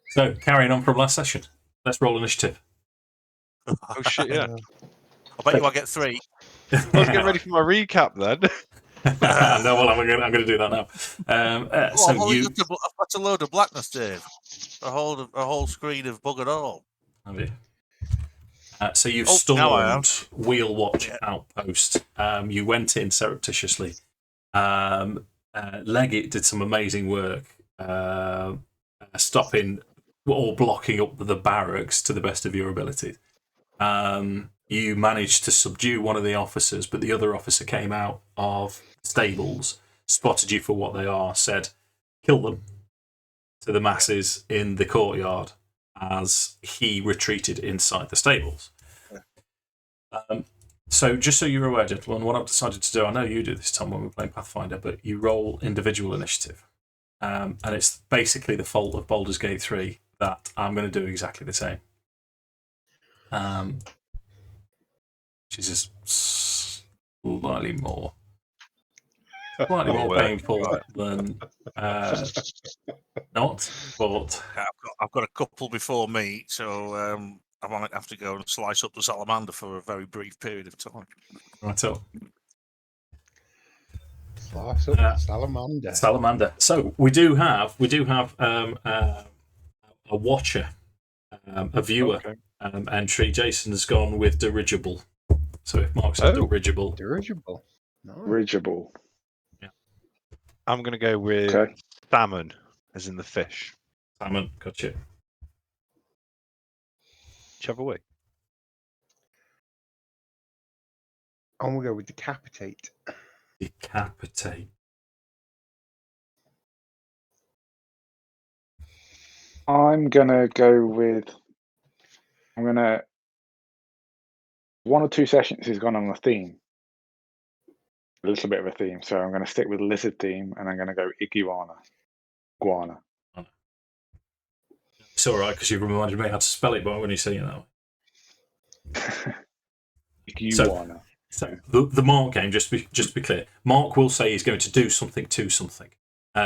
So, carrying on from last session, let's roll initiative. Oh shit, yeah. I bet you I get 3. I was getting ready for my recap then. No, well, I'm going to do that now. So I've got a load of blackness, Dave. A whole screen of bugger all. Have you? So you've now I am. stormed Wheelwatch Outpost. You went in surreptitiously. Leggit did some amazing work, stopping or blocking up the barracks to the best of your ability. You managed to subdue one of the officers, but the other officer came out of stables, spotted you for what they are, said, "Kill them," to the masses in the courtyard as he retreated inside the stables. So just so you're aware, gentlemen, what I've decided to do, I know you do this time when we're playing Pathfinder, but you roll individual initiative. And it's basically the fault of Baldur's Gate 3 that I'm going to do exactly the same. Which is just slightly more painful than not, but I've got a couple before me, so I might have to go and slice up the salamander for a very brief period of time. right up. Slice up salamander. Salamander. So we do have a watcher, a viewer entry. Jason has gone with dirigible. So if Mark said dirigible. Dirigible. Nice. Dirigible. Yeah. I'm going to go with salmon, as in the fish. Salmon, gotcha. Whichever way. I'm going to go with decapitate. Decapitate. I'm gonna go with. One or two sessions has gone on a theme, a little bit of a theme. So I'm gonna stick with lizard theme, and I'm gonna go iguana. It's all right because you reminded me how to spell it, but when you say it that way. Iguana. So the Mark game, just to be clear, Mark will say he's going to do something to something.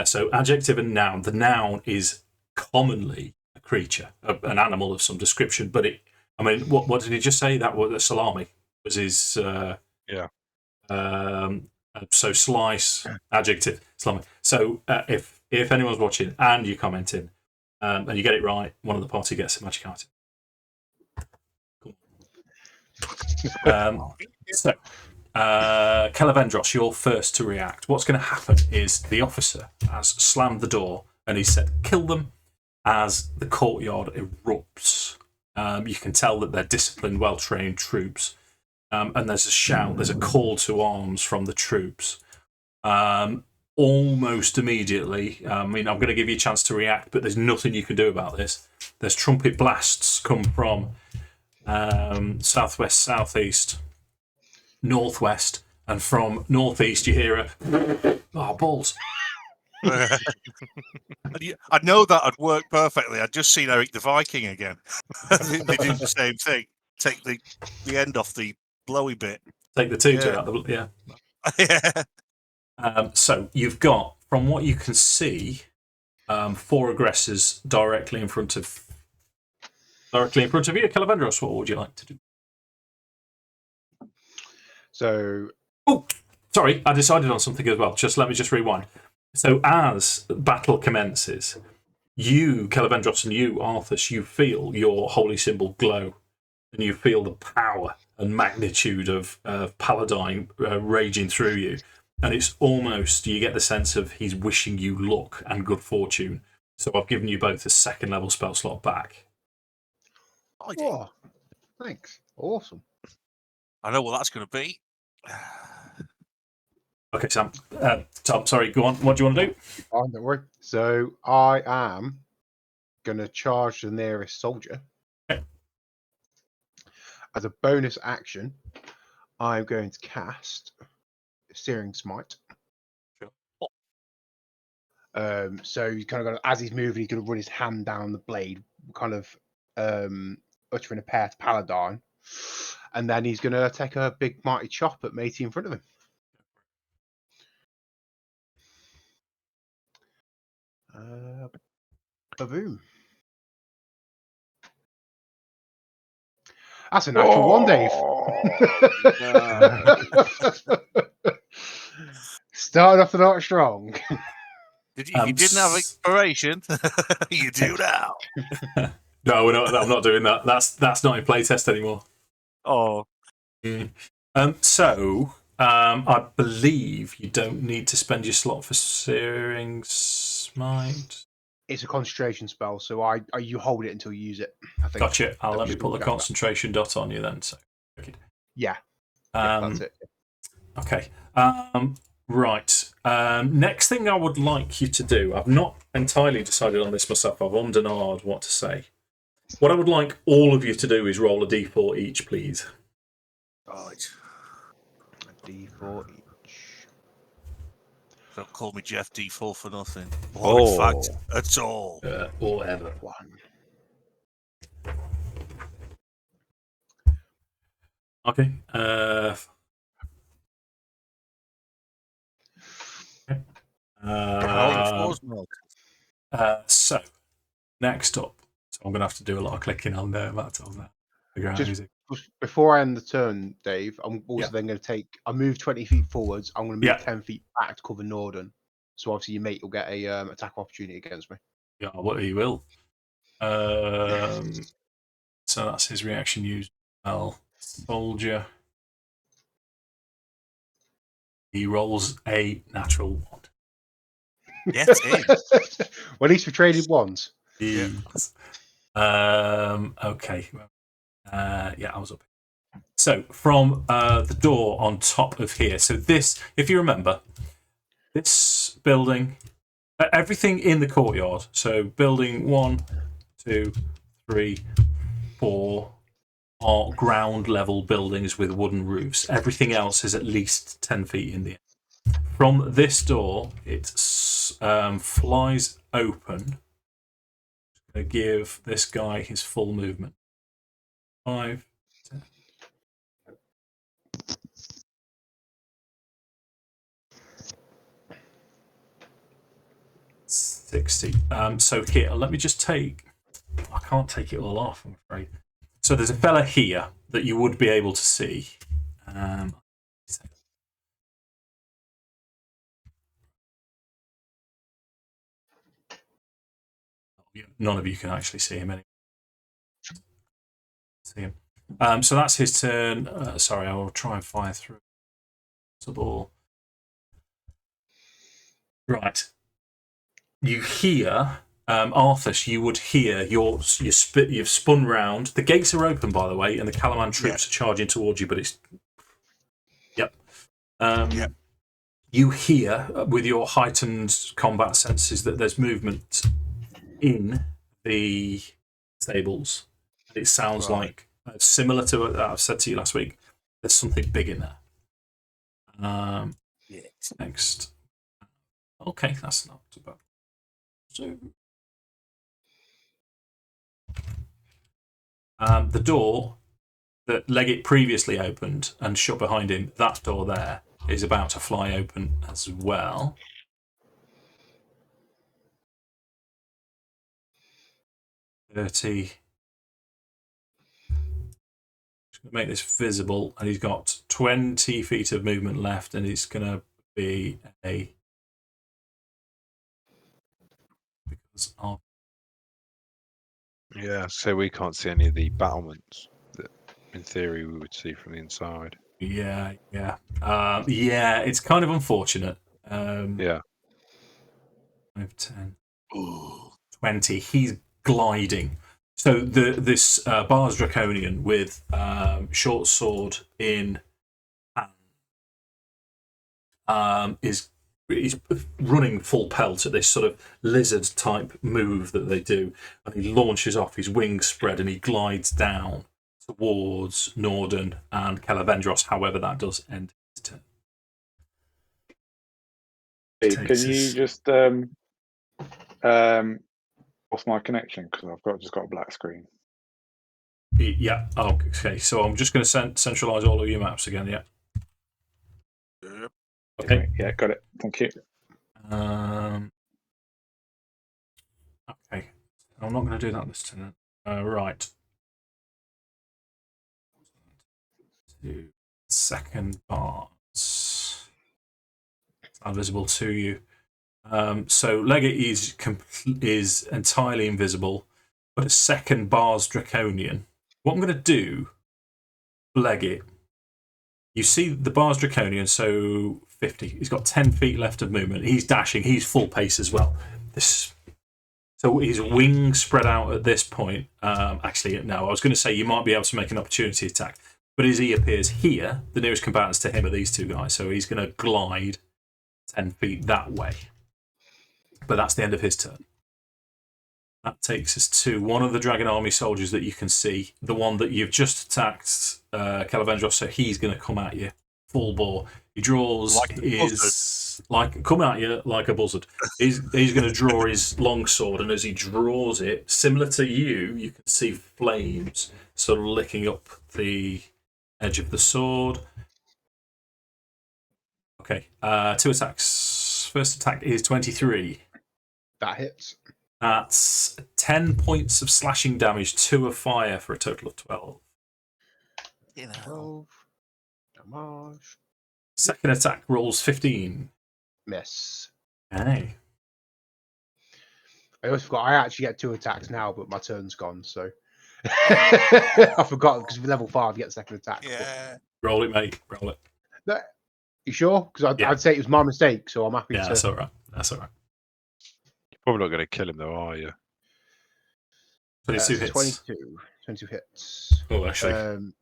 So adjective and noun. The noun is commonly a creature, an animal of some description. But what did he just say? That was salami was his. So slice, adjective, salami. So if anyone's watching and you're commenting and you get it right, one of the party gets a magic item. So, Kelevendros, you're first to react. What's going to happen is the officer has slammed the door and he said, "Kill them," as the courtyard erupts. You can tell that they're disciplined, well-trained troops. And there's a shout, there's a call to arms from the troops. Almost immediately, I'm going to give you a chance to react, but there's nothing you can do about this. There's trumpet blasts come from southwest, southeast, northwest, and from northeast you hear balls. I know that would work perfectly. I'd just seen Eric the Viking again. They do the same thing. Take the end off the blowy bit. Take the tutor out. So you've got, from what you can see, 4 aggressors directly in front of you. Kelevendros, what would you like to do? So, sorry, I decided on something as well. Let me rewind. So as battle commences, you, Kelevendros, and you, Arthas, you feel your holy symbol glow, and you feel the power and magnitude of Paladin raging through you. And it's almost, you get the sense of he's wishing you luck and good fortune. So I've given you both a 2nd level spell slot back. Oh, thanks. Awesome. I know what that's going to be. Okay, Sam. Tom, sorry, go on. What do you want to do? Oh, don't worry. So I am going to charge the nearest soldier. Okay. As a bonus action, I'm going to cast Searing Smite. Sure. So he's kind of got, as he's moving, he's going to run his hand down the blade, kind of uttering a prayer to Paladin, and then he's going to take a big mighty chop at matey in front of him. Boom. That's a natural one, Dave. Starting off the night strong. You didn't have inspiration. You do now. No, I'm not doing that. That's not in playtest anymore. Oh. So, I believe you don't need to spend your slot for Searing Smite. It's a concentration spell, so you hold it until you use it. I think. Gotcha. Let me put the concentration dot on you then. So, yeah, that's it. Okay. Right. Next thing I would like you to do, I've not entirely decided on this myself. I've ummed and ahed what to say. What I would like all of you to do is roll a d4 each, please. Right. A d4 each. Don't call me Jeff D4 for nothing. Oh. In fact, at all. Or ever. One. Okay. So, next up, so I'm going to have to do a lot of clicking on there. Just before I end the turn, Dave, I'm also then going to I move 20 feet forwards. I'm going to move 10 feet back to cover Nordan. So obviously your mate will get a attack opportunity against me. Yeah, what he will. So that's his reaction used. Well, soldier. He rolls a natural one. Yes, him. Well, at least we traded ones. Yes. Okay. Yeah, I was up. So from the door on top of here. So this, if you remember, this building, everything in the courtyard. So building 1, 2, 3, 4 are ground level buildings with wooden roofs. Everything else is at least 10 feet in the air. From this door, it flies open. I'm going to give this guy his full movement. 5, 10. 60. So here, let me just take. I can't take it all off, I'm afraid. So there's a fella here that you would be able to see. None of you can actually see him anymore. See him. So that's his turn. Sorry, I will try and fire through the ball. Right. You hear, Arthas, you would hear you've spun round. The gates are open, by the way, and the Calaman troops are charging towards you, but it's. Yep. You hear, with your heightened combat senses, that there's movement in the stables. It sounds like, similar to what I've said to you last week, there's something big in there. Next. Okay, that's not too bad. So, the door that Leggit previously opened and shut behind him, that door there is about to fly open as well. Just going to make this visible, and he's got 20 feet of movement left, and it's going to be a. Because of. Yeah, so we can't see any of the battlements that, in theory, we would see from the inside. Yeah. It's kind of unfortunate. Yeah. 5, 10, 20. He's gliding. So this Bars Draconian with short sword in hand he's running full pelt at this sort of lizard type move that they do, and he launches off, his wings spread, and he glides down towards Nordan and Kelevendros. However, that does end his turn. Can you just what's my connection? Because I've just got a black screen. Yeah. Oh, okay. So I'm just going to centralize all of your maps again. Yeah. Okay. Yeah, got it. Thank you. Okay. I'm not going to do that this turn. Right. to second bars. It's not visible to you. So Leggit is entirely invisible, but a second bar's draconian. What I'm going to do, Leggit, you see the bar's draconian, so 50. He's got 10 feet left of movement. He's dashing. He's full pace as well. So his wings spread out at this point. Actually, no, I was going to say you might be able to make an opportunity attack. But as he appears here, the nearest combatants to him are these two guys. So he's going to glide 10 feet that way. But that's the end of his turn. That takes us to one of the Dragon Army soldiers that you can see. The one that you've just attacked, Kelevendros. So he's going to come at you full bore. He draws come at you like a buzzard. He's going to draw his longsword, and as he draws it, similar to you, you can see flames sort of licking up the edge of the sword. Okay, 2 attacks. First attack is 23. That hits. That's 10 points of slashing damage, 2 of fire for a total of 12. 12 damage. Second attack rolls 15. Miss. Okay. I always forgot I actually get 2 attacks now, but my turn's gone, so I forgot because with level 5 you get the second attack. Yeah. Roll it, mate. Roll it. No, you sure? Because I'd say it was my mistake, so I'm happy to. That's all right. That's all right. You're probably not going to kill him, though, are you? 22 hits. 22 hits. Oh, actually.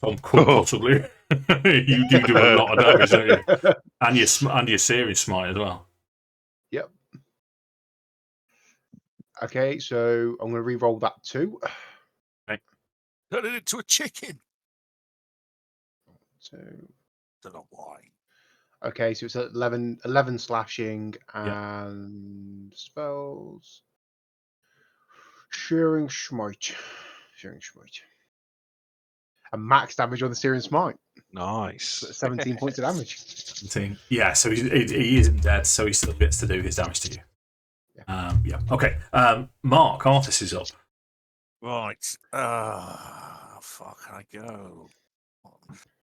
Possibly. You do a lot of damage, don't you? And your series smite as well. Yep. Okay, so I'm going to re-roll that 2. Okay. Turn it into a chicken. So, Don't know why. okay, so it's 11 slashing and spells. Shearing Smite. And max damage on the Searing Smite. Nice. 17 points of damage. 17. Yeah, so he isn't dead, so he still gets to do his damage to you. Yeah. Okay. Mark, Arthas is up. Right. Fuck, can I go?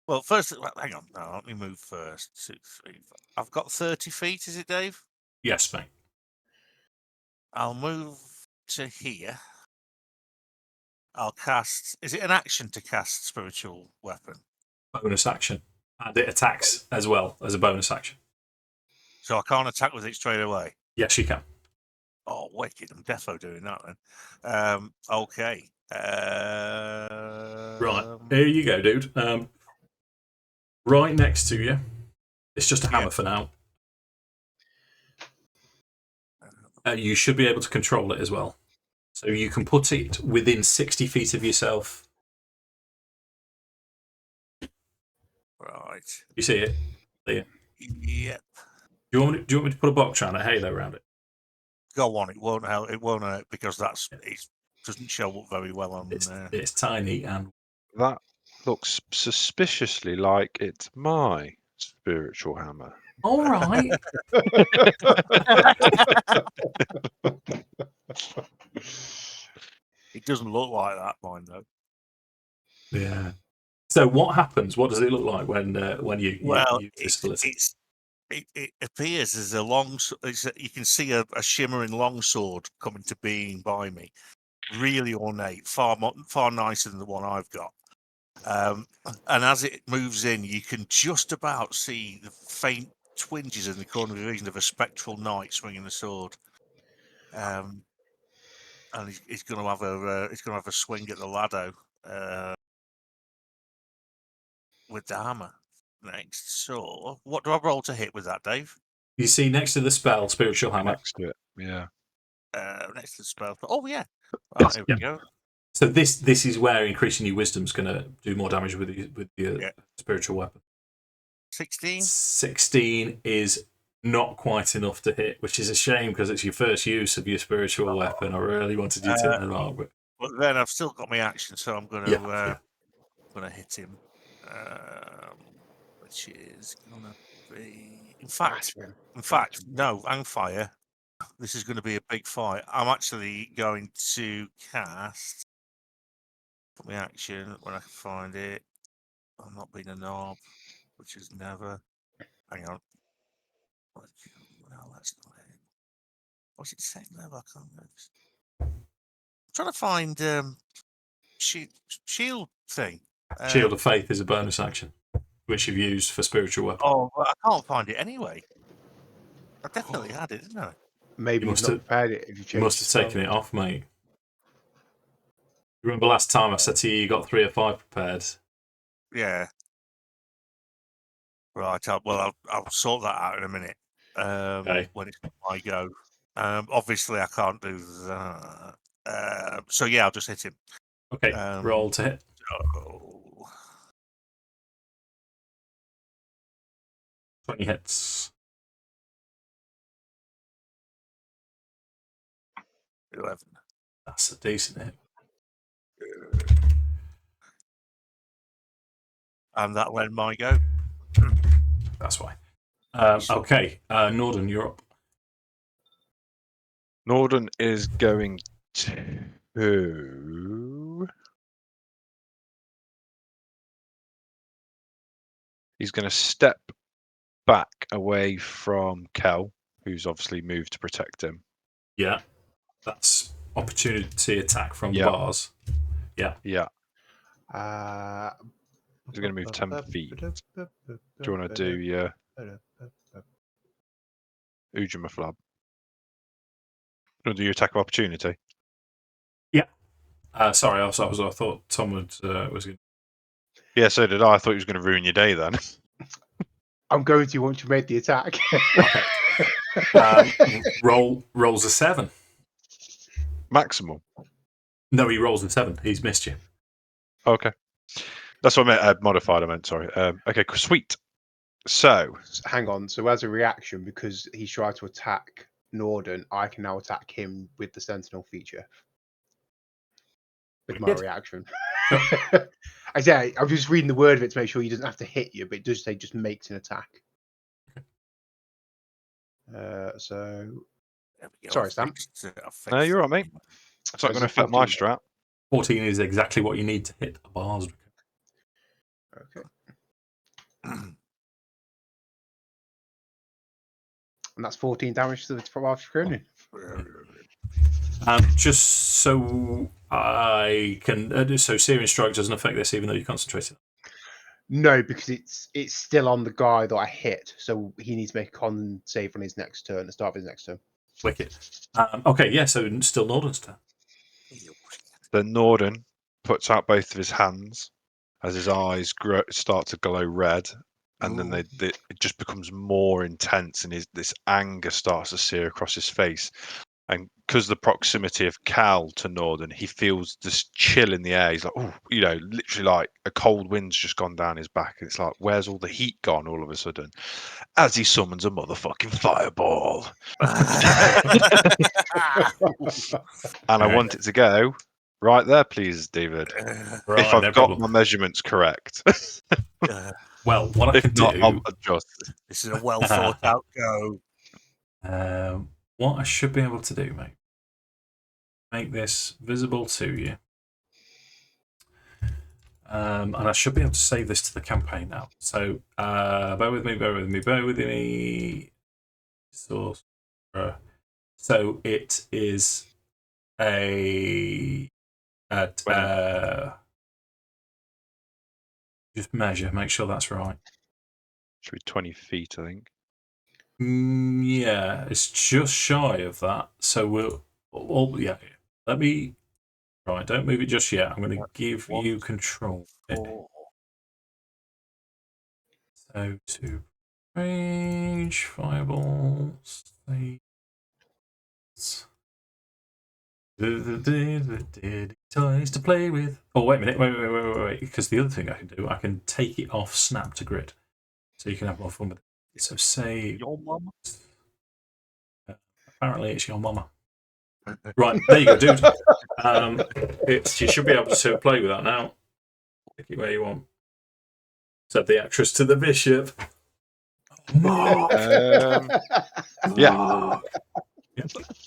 Well, first, hang on. No, let me move first. 2, 3, 4. I've got 30 feet, is it, Dave? Yes, mate. I'll move to here. I'll cast. Is it an action to cast spiritual weapon? Bonus action. And it attacks as well as a bonus action. So I can't attack with it straight away. Yes, you can. Oh, wicked! I'm defo doing that then. Okay. Right. Here you go, dude. Right next to you. It's just a hammer for now. You should be able to control it as well. So you can put it within 60 feet of yourself. Right. You see it? There. Yep. Do you want me to put a box around a halo around it? Go on. It won't help. It won't hurt because it doesn't show up very well on there. It's tiny and That looks suspiciously like it's my spiritual hammer. all right. It doesn't look like that, mine though. Yeah. So what happens? What does it look like when you use this ability? It appears as a you can see a shimmering longsword coming to being by me. Really ornate, far nicer than the one I've got. And as it moves in, you can just about see the faint twinges in the corner of your vision of a spectral knight swinging the sword. And he's going to have a swing at the laddo with the hammer next. So, what do I roll to hit with that, Dave? You see next to the spell, spiritual hammer. Next to it, yeah. Next to the spell. Oh yeah. Right, here we go. So this is where increasing your wisdom's going to do more damage with your spiritual weapon. 16. 16 is not quite enough to hit, which is a shame because it's your first use of your spiritual weapon. I really wanted you to know that. But then I've still got my action, so I'm going to hit him, which is going to be. In fact, no, and fire. This is going to be a big fight. I'm actually going to cast. Put my action when I can find it. I'm not being a knob, which is never. Hang on. No, that's not it. What's it saying there? I can't remember. I'm trying to find shield thing. Shield of Faith is a bonus action, which you've used for spiritual weapon. Oh, well, I can't find it anyway. I definitely had it, didn't I? Maybe You you've must not have- prepared it if you changed You must have taken it off, mate. Remember last time I said to you, you got 3 or 5 prepared? Yeah. Right. I'll sort that out in a minute. Okay. When it's my go. Obviously, I can't do that. So yeah, I'll just hit him. Okay, roll to hit. Oh, 20 hits. 11. That's a decent hit. And that went my go. That's why. Okay, Nordan, you're up. Nordan is going to. He's going to step back away from Kel, who's obviously moved to protect him. Yeah, that's opportunity attack from the Yeah. bars. Yeah, He's he's going to move 10 feet. Do you want to do your Ujimaflab? Do you want to do your attack of opportunity? Sorry, I thought Tom was going. Yeah, so did I. I thought he was going to ruin your day then. I'm going to once you made the attack. Rolls a 7. Maximum. No, he rolls a 7. He's missed you. Okay. That's what I meant. Modified, I meant, sorry. Okay, sweet. So. Hang on. So as a reaction, because he's tried to attack Nordan, I can now attack him with the Sentinel feature. With my Wicked. reaction. I say, I'm just reading the word of it to make sure he doesn't have to hit you, but it does say just makes an attack. So. There we go. Sorry, Sam. No, you're right, mate. It's not going to affect my strat. 14 is exactly what you need to hit a bars. Okay. And that's 14 damage to the Crownguard. Just so I can. So Searing Strike doesn't affect this, even though you concentrated. No, because it's still on the guy that I hit, so he needs to make a con save on his next turn, the start of his next turn. Wicked. Okay, yeah. So still Nordan's turn. Then Nordan puts out both of his hands as his eyes start to glow red, and then it just becomes more intense, and this anger starts to sear across his face. And because of the proximity of Cal to Nordan, he feels this chill in the air. He's like, oh, literally like a cold wind's just gone down his back. And it's like, where's all the heat gone all of a sudden? As he summons a motherfucking fireball. And I want it to go right there, please, David. Right, if I've no got problem. my measurements correct. Well, what I If can not, do. I'll adjust. This is a well thought out go. What I should be able to do, mate, make this visible to you. And I should be able to save this to the campaign now. So bear with me. Sorcerer. So it is just measure, make sure that's right. Should be 20 feet, I think. Yeah, it's just shy of that. So yeah. Let me. Right, don't move it just yet. I'm going to give you control. So to range, fireballs, toys to play with. Oh, wait a minute. Wait. Because the other thing I can do, I can take it off snap to grid. So you can have more fun with it. So say. Your mama? Apparently it's your mama. Right, there you go, dude. You should be able to play with that now. Take it where you want. Said the actress to the bishop. Yeah.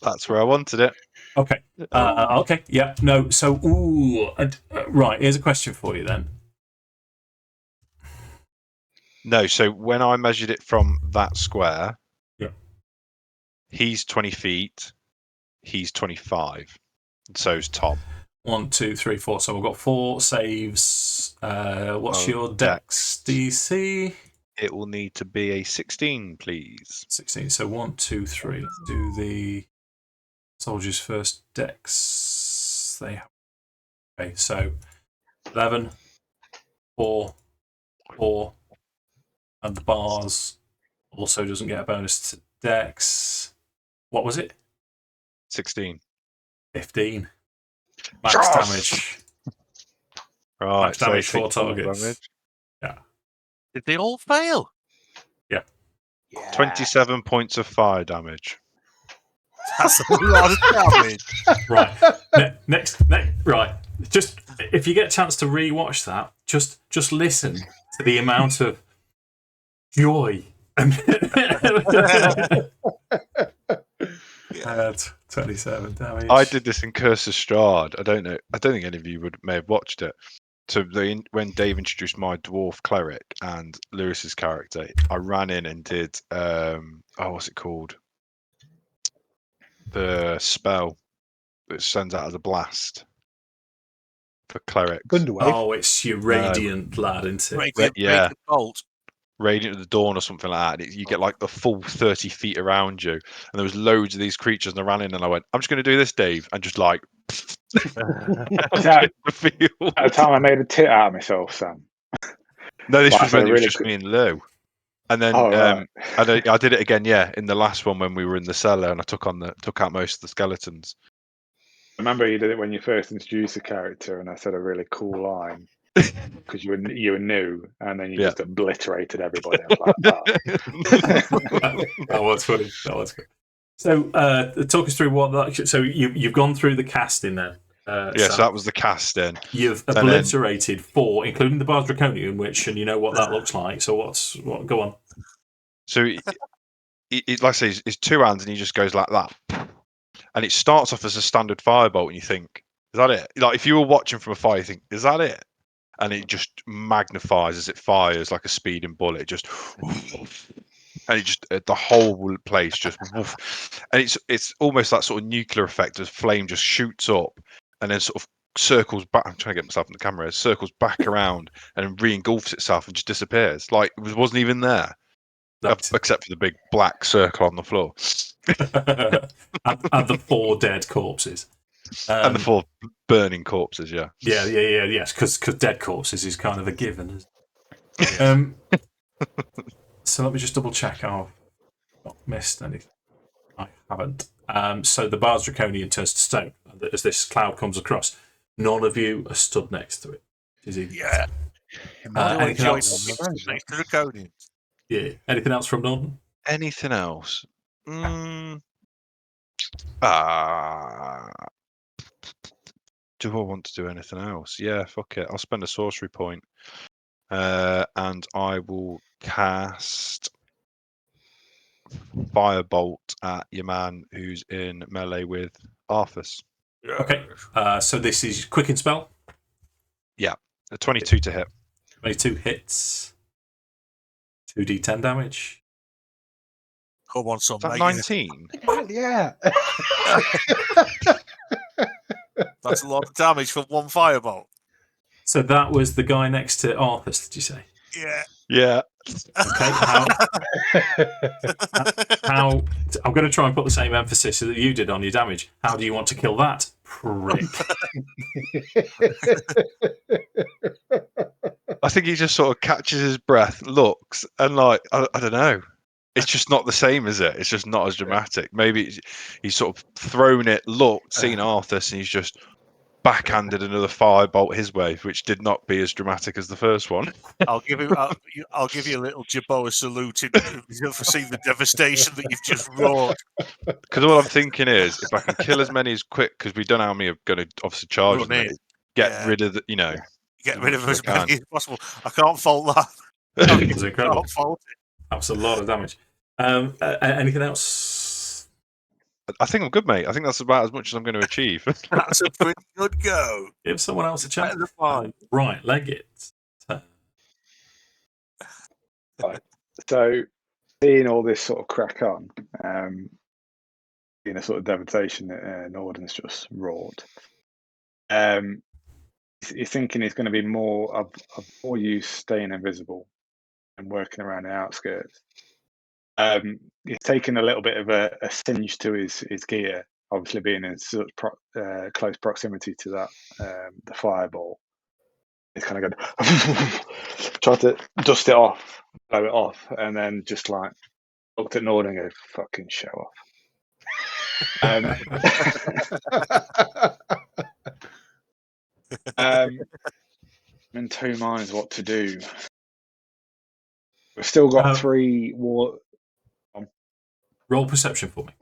That's where I wanted it. Okay. Okay. Yeah. No. So, right. Here's a question for you then. No, so when I measured it from that square, Yeah. He's 20 feet. He's 25. And so's Tom. 1, 2, 3, 4. So we've got 4 saves. What's your Dex DC? It will need to be a 16, please. 16. So 1, 2, 3. Let's do the soldiers first. Dex. They have. Okay, so 11, 4, 4, and the bars also doesn't get a bonus to Dex. What was it? 16. 15. Max damage. Right, Max damage, so 4 targets. Damage. Yeah. Did they all fail? Yeah. 27 points of fire damage. That's a lot of damage. Right. Next. Right. Just if you get a chance to rewatch that, just listen to the amount of joy. 27 damage. I did this in Curse of Strahd. I don't think any of you may have watched it. So when Dave introduced my dwarf cleric and Lewis's character, I ran in and did what's it called? The spell that sends out as a blast for clerics. Thunderwave. Oh, it's your radiant lad, isn't it? Radiant bolt. Radiant of the Dawn or something like that. You get like the full 30 feet around you, and there was loads of these creatures, and I ran in and I went, "I'm just going to do this, Dave," and just like At the time I made a tit out of myself, Sam. No, this But I was said when a it was really just me and Lou. And then right. I did it again, in the last one when we were in the cellar, and I took out most of the skeletons. I remember you did it when you first introduced the character, and I said a really cool line because you were new, and then you just obliterated everybody. I was like, that was funny. That was good. So, talk us through what that. So you've gone through the casting then. So Sam. that was the casting. You've obliterated 4, including the Bard's Draconian Witch, and you know what that looks like. So what? Go on. So, like I say, it's 2 hands, and he just goes like that, and it starts off as a standard firebolt, and you think, "Is that it?" Like if you were watching from afar, you think, "Is that it?" And it just magnifies as it fires like a speeding bullet. Just, and it just the whole place just, and it's almost that sort of nuclear effect as flame just shoots up and then sort of circles back. I'm trying to get myself in the camera. It circles back around and re-engulfs itself and just disappears. Like it wasn't even there, except for the big black circle on the floor and the 4 dead corpses. And the 4 burning corpses, yes, because dead corpses is kind of a given. Isn't it? So let me just double check. I've not missed anything. I haven't. So the Bard's Draconian turns to stone as this cloud comes across. None of you are stood next to it. Anything else? Next to Draconian. Yeah. Anything else from Nordan? Anything else? Do I want to do anything else? Yeah, fuck it. I'll spend a sorcery point. And I will cast Firebolt at your man who's in melee with Arthas. Okay. So this is quicken spell? Yeah. A 22 to hit. 22 hits. 2d10 damage. Come on, son. 19? Yeah. That's a lot of damage for 1 firebolt. So that was the guy next to Arthas, did you say? Yeah. Yeah. Okay. How? I'm going to try and put the same emphasis that you did on your damage. How do you want to kill that prick? I think he just sort of catches his breath, looks, and I don't know. It's just not the same, is it? It's just not as dramatic. Maybe he's sort of thrown it, looked, seen Arthas, and he's just backhanded another firebolt his way, which did not be as dramatic as the first one. I'll give you a little Jabboa salute for seeing the devastation that you've just wrought. Because all I'm thinking is, if I can kill as many as quick, because we don't know how many are going to obviously charge as many, get rid of the, get rid of as many as possible. I can't fault that. It's incredible. Can't fault it. That's a lot of damage. Anything else? I think I'm good, mate. I think that's about as much as I'm going to achieve. That's a pretty good go. Give someone else a chance. Right, Leggit. Right. So, seeing all this sort of crack on, being a sort of devastation that Nordan's just wrought, you're thinking it's going to be more use staying invisible and working around the outskirts. He's taken a little bit of a singe to his gear, obviously being in such close proximity to that the fireball. He's kind of going, try to dust it off, blow it off, and then just like looked at Nordan and go, "Fucking show off." I'm in two minds what to do. We've still got 3 war. Roll perception for me.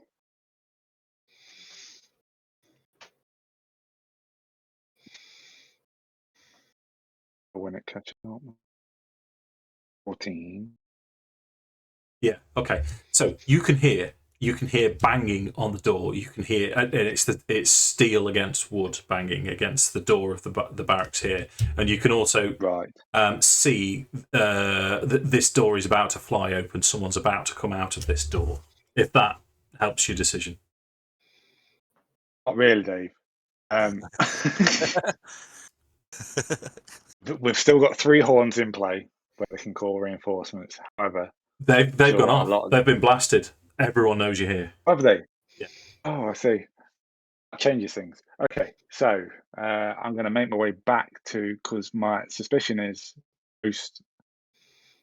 When it catches up. 14. Yeah. Okay. So you can hear banging on the door. You can hear, and it's steel against wood banging against the door of the barracks here, and you can also see this door is about to fly open. Someone's about to come out of this door. If that helps your decision. Not really, Dave. We've still got 3 horns in play where they can call reinforcements. However, they've gone off. They've been blasted. Everyone knows you're here. Have they? Yeah. Oh, I see. That changes things. Okay, so I'm going to make my way back to, because my suspicion is most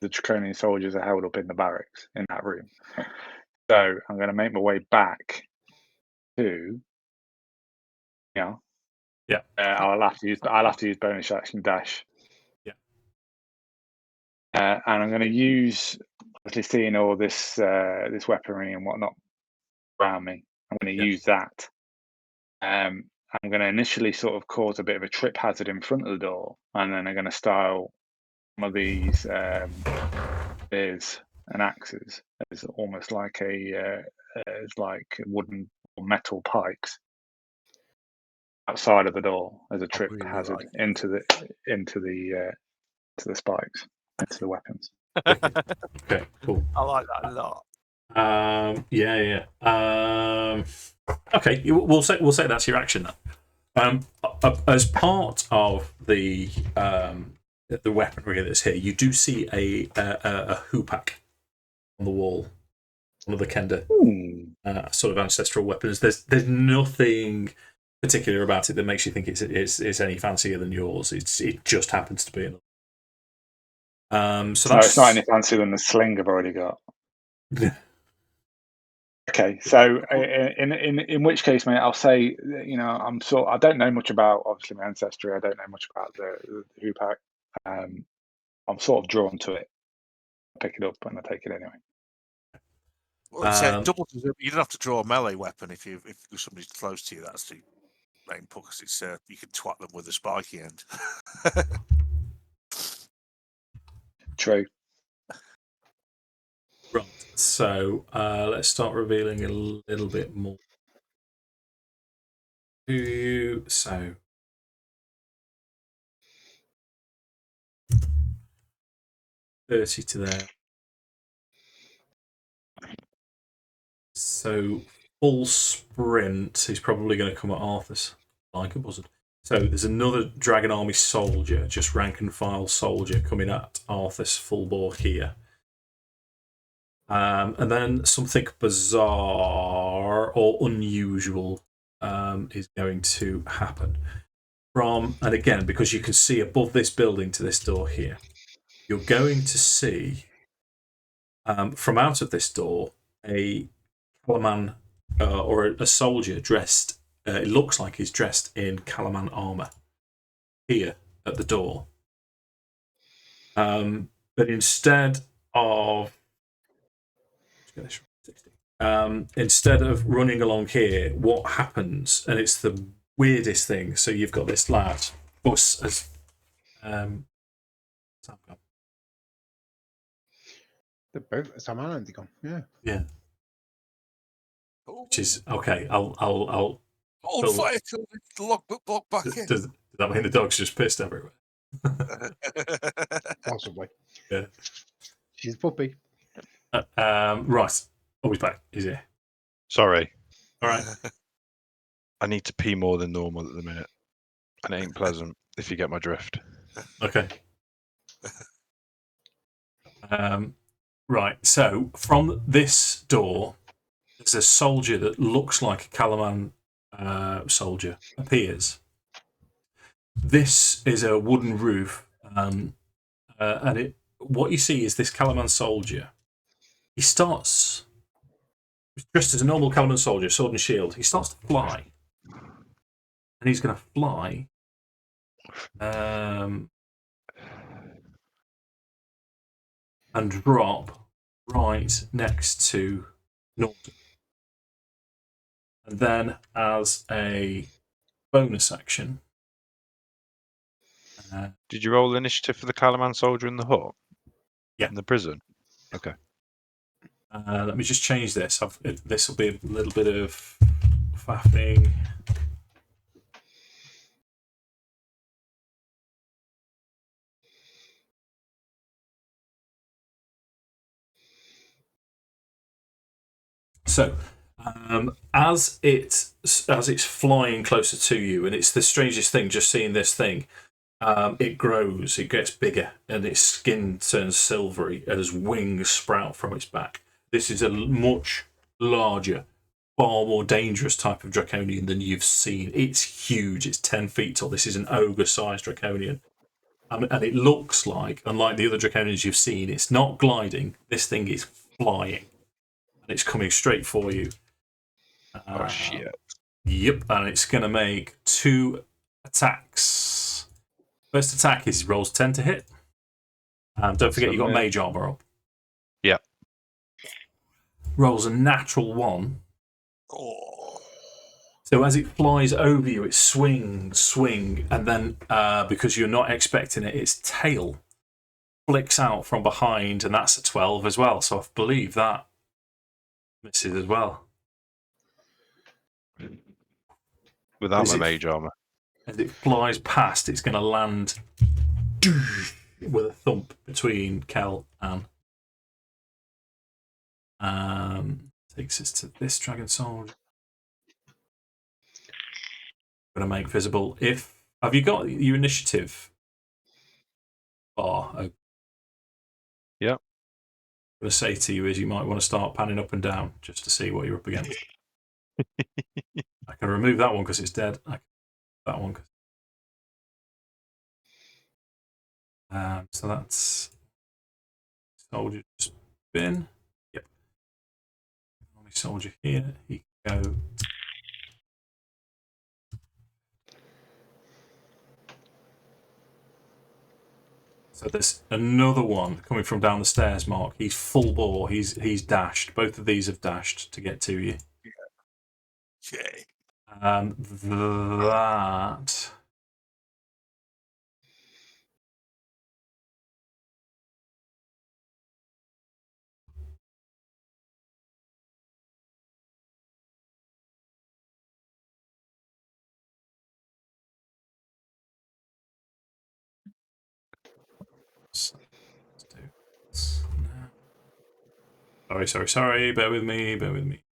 the Draconian soldiers are held up in the barracks in that room. So I'm going to make my way back to. Yeah. I'll have to use bonus action dash. Yeah. And I'm going to use, obviously seeing all this this weaponry and whatnot around me. I'm going to use that. I'm going to initially sort of cause a bit of a trip hazard in front of the door, and then I'm going to style some of these spears and axes as almost like as like wooden or metal pikes outside of the door as a trip hazard into the spikes, into the weapons. Okay, cool. I like that a lot. Okay, we'll say that's your action then. As part of the weaponry that's here, you do see a hoopak on the wall, one of the Kender sort of ancestral weapons. There's nothing particular about it that makes you think it's any fancier than yours. It just happens to be another. So it's not any fancier than the sling I've already got. Okay, so in which case, mate, I'll say, I don't know much about obviously my ancestry. I don't know much about the hoopak. I'm sort of drawn to it. I pick it up and I take it anyway. Well, you don't have to draw a melee weapon if somebody's close to you. That's the main point, because it's you can twat them with a spiky end. True. Right. So let's start revealing a little bit more. So 30 to there. So full sprint is probably going to come at Arthas, like a buzzard. So there's another Dragon Army soldier, just rank and file soldier, coming at Arthas full bore here. And then something bizarre or unusual is going to happen. And again, because you can see above this building to this door here, you're going to see from out of this door a Calaman or a soldier dressed, it looks like he's dressed in Calaman armour here at the door. But instead of running along here, what happens, and it's the weirdest thing, so you've got this lad, Bus, as yeah. Which is okay. I'll hold fire till the logbook block back in. Does that mean the dog's just pissed everywhere? Possibly. Yeah. She's a puppy. Right. Oh, he's back. He's here. Sorry, All right. I need to pee more than normal at the minute, and it ain't pleasant. If you get my drift. Okay. Right. So from this door, there's a soldier that looks like a Calaman soldier appears. This is a wooden roof, and what you see is this Calaman soldier. He starts dressed as a normal Calaman soldier, sword and shield. He starts to fly, and he's going to fly. And drop right next to Nordan. And then, as a bonus action, Did you roll initiative for the Calaman soldier in the hut? Yeah. In the prison? Okay. let me just change this. This will be a little bit of faffing. So, as it's flying closer to you, and it's the strangest thing, just seeing this thing, it grows, it gets bigger, and its skin turns silvery as wings sprout from its back. This is a much larger, far more dangerous type of draconian than you've seen. It's huge. It's 10 feet tall. This is an ogre-sized draconian. And it looks like, unlike the other draconians you've seen, it's not gliding. This thing is flying. And it's coming straight for you. Oh, shit. Yep, and it's going to make 2 attacks. First attack is rolls 10 to hit. Don't forget you got mage armor up. Yeah. Rolls a natural 1. Oh. So as it flies over you, it swing, and then because you're not expecting it, its tail flicks out from behind, and that's a 12 as well. So I believe that misses as well. Without my mage armor. As it flies past, it's going to land with a thump between Kel and takes us to this dragon soldier. Going to make visible. Have you got your initiative bar? Yeah. What I'm going to say to you is you might want to start panning up and down just to see what you're up against. I can remove that one because it's dead. That one. So that's soldier spin. Yep. Only soldier here. He can go. So there's another one coming from down the stairs, Mark. He's full bore. He's dashed. Both of these have dashed to get to you. Okay. That. So let's do this now. Sorry. Bear with me.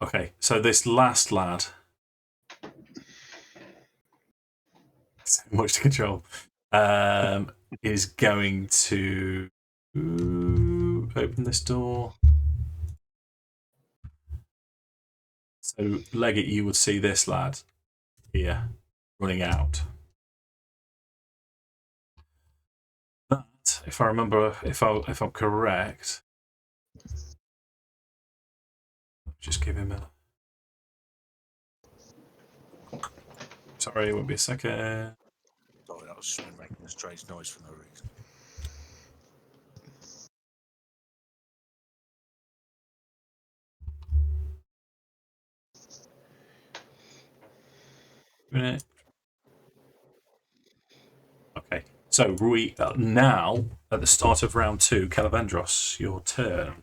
Okay, so this last lad, so much to control, is going to open this door. So, Leggit, you would see this lad here running out. That, if I remember, if I'm correct, just give him a. Sorry, it won't be a second. Sorry, that was making a strange noise for no reason. Minute. Okay, so Rui, now at the start of round 2, Kelevendros, your turn.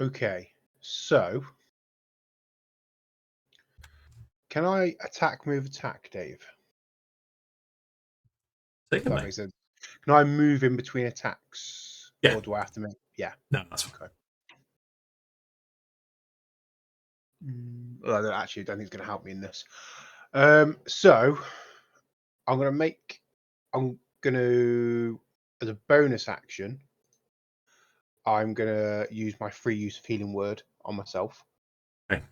Okay, so can I attack, move, attack, Dave? Take it, That mate. makes sense. Can I move in between attacks? Yeah. Or do I have to make? Yeah. No, that's fine. Well, I don't think it's going to help me in this. So I'm going to, as a bonus action, I'm going to use my free use of healing word on myself. Okay.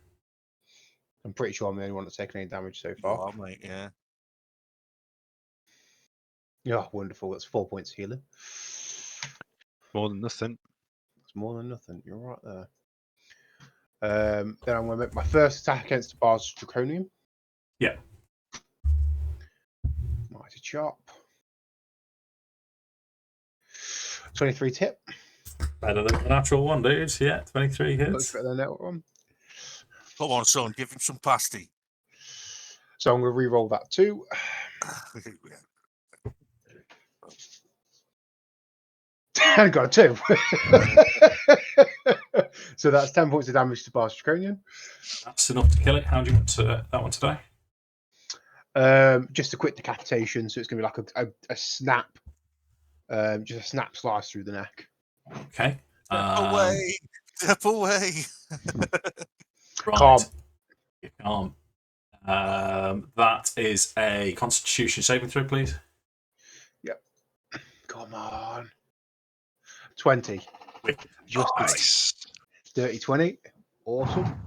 I'm pretty sure I'm the only one that's taken any damage so far. You are, mate, yeah. Yeah, wonderful. That's 4 points of healing. More than nothing. It's more than nothing. You're right there. Then I'm going to make my first attack against the Bar's Draconium. Yeah. Mighty chop. 23 tip. Better than the natural one, dudes. Yeah, 23 Much hits. better than that one. Come on, son, give him some pasty. So I'm going to re-roll that too. I got a 2. So that's 10 points of damage to Bar's Draconian. That's enough to kill it. How do you want that one today? Just a quick decapitation, so it's going to be like a snap, just a snap slice through the neck. Okay. Step away. Step away. Right. Calm. You calm. That is a Constitution saving throw, please. Yep. Come on. 20. Just Nice. dirty 20. Awesome.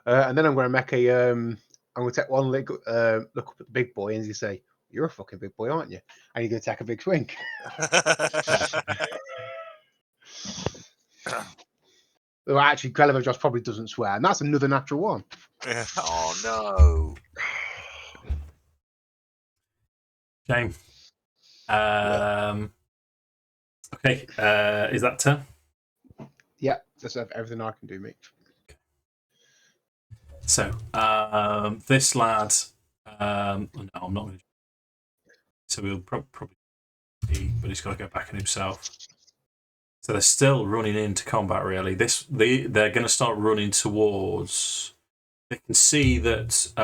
And then I'm going to make a. I'm going to take one look up at the big boy and you say, "You're a fucking big boy, aren't you?" And you're going to take a big swing. Well, actually, Kelevendros probably doesn't swear, and that's another natural one. Yeah. Oh no. Shame. Okay. Is that turn? Yeah, that's everything I can do, mate. So, this lad. No, I'm not going to. So we'll probably. But he's got to go back in himself. So they're still running into combat. Really, they're going to start running towards. They can see that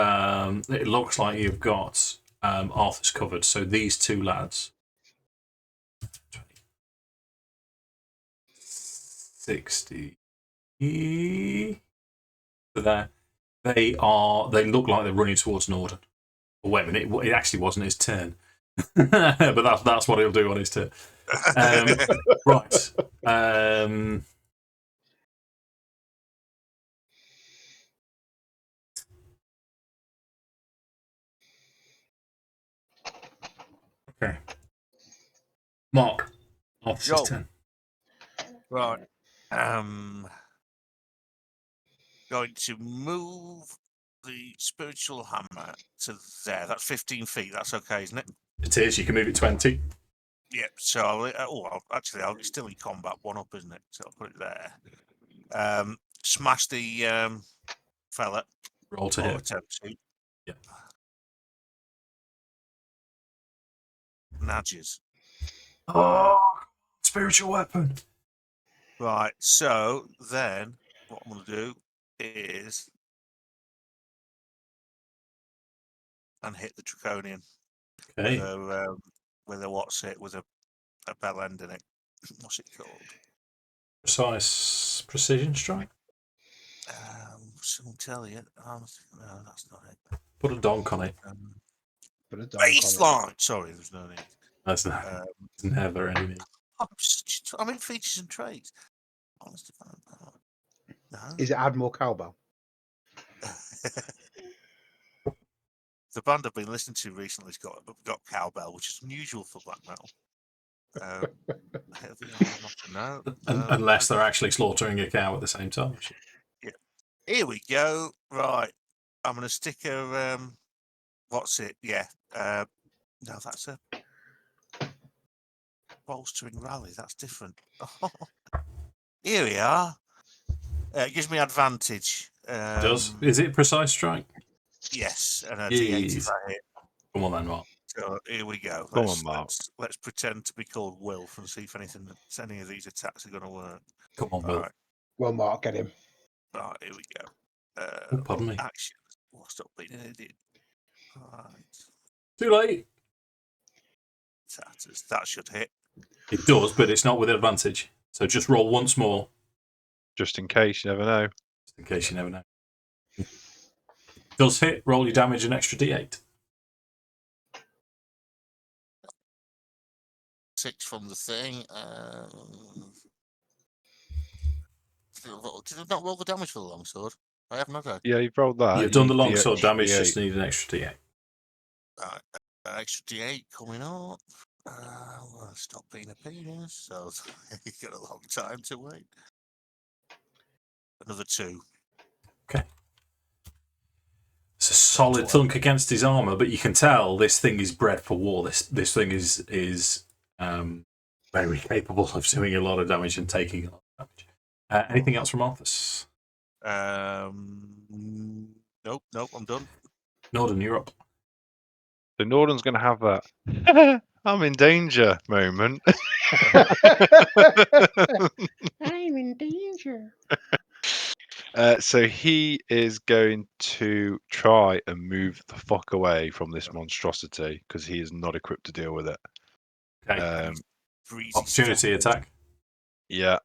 it looks like you've got Arthas covered. So these two lads. 60. So they look like they're running towards Nordan. Oh, wait a minute, it actually wasn't his turn. But that's what he'll do on his turn. Right. Okay. Mark, Arthas' Yo. turn. Right. Going to move the spiritual hammer to there. That's 15 feet. That's okay, isn't it? It is. You can move it 20. Yep. So I'll be still in combat. One up, isn't it? So I'll put it there. Smash the fella. Roll to Or hit. attempt to. Yeah. Nudges. Oh, spiritual weapon. Right. So then what I'm going to do is and hit the draconian Okay. with a bell end in it. What's it called? Precise precision strike. Someone tell you. No, that's not it. Put a donk on it. Put a donk on it. Baseline. Sorry, there's no need. That's never any need. I'm in features and traits. Honestly, no. Is it Admiral Cowbell? The band I've been listening to recently has got cowbell, which is unusual for black metal. No. Unless they're actually slaughtering a cow at the same time. Yeah. Here we go. Right. I'm going to stick a. What's it? Yeah. No, that's a bolstering rally. That's different. Here we are. It gives me advantage. Does is it precise strike? Yes, and a D8 if I hit. Come on then, Mark. So here we go. Come on, Mark. Let's pretend to be called Wilf and see if any of these attacks are going to work. Come on, Will. Right. Well, Mark, get him. Right, here we go. Pardon me. Action. Stop being an idiot. Right. Too late. tatters. That should hit. It does, but it's not with advantage. So just roll once more, Just in case, you never know. just in case you never know. Does hit, roll your damage an extra d8. 6 from the thing. Did I not roll the damage for the longsword? I haven't, have I? Yeah, you've rolled that. You've You done the need longsword extra damage, D8. just need an extra d8. Right, extra d8 coming up. Well, stop being a penis, so you got a long time to wait. Another 2. Okay. It's a solid thunk against his armor, but you can tell this thing is bred for war. This thing is very capable of doing a lot of damage and taking a lot of damage. Anything else from Arthas? Nope, I'm done. Nordan, you're up. So Nordan's going to have that I'm in danger moment. I'm in danger. So he is going to try and move the fuck away from this monstrosity because he is not equipped to deal with it. Okay. Breezy Opportunity step. attack. Yeah.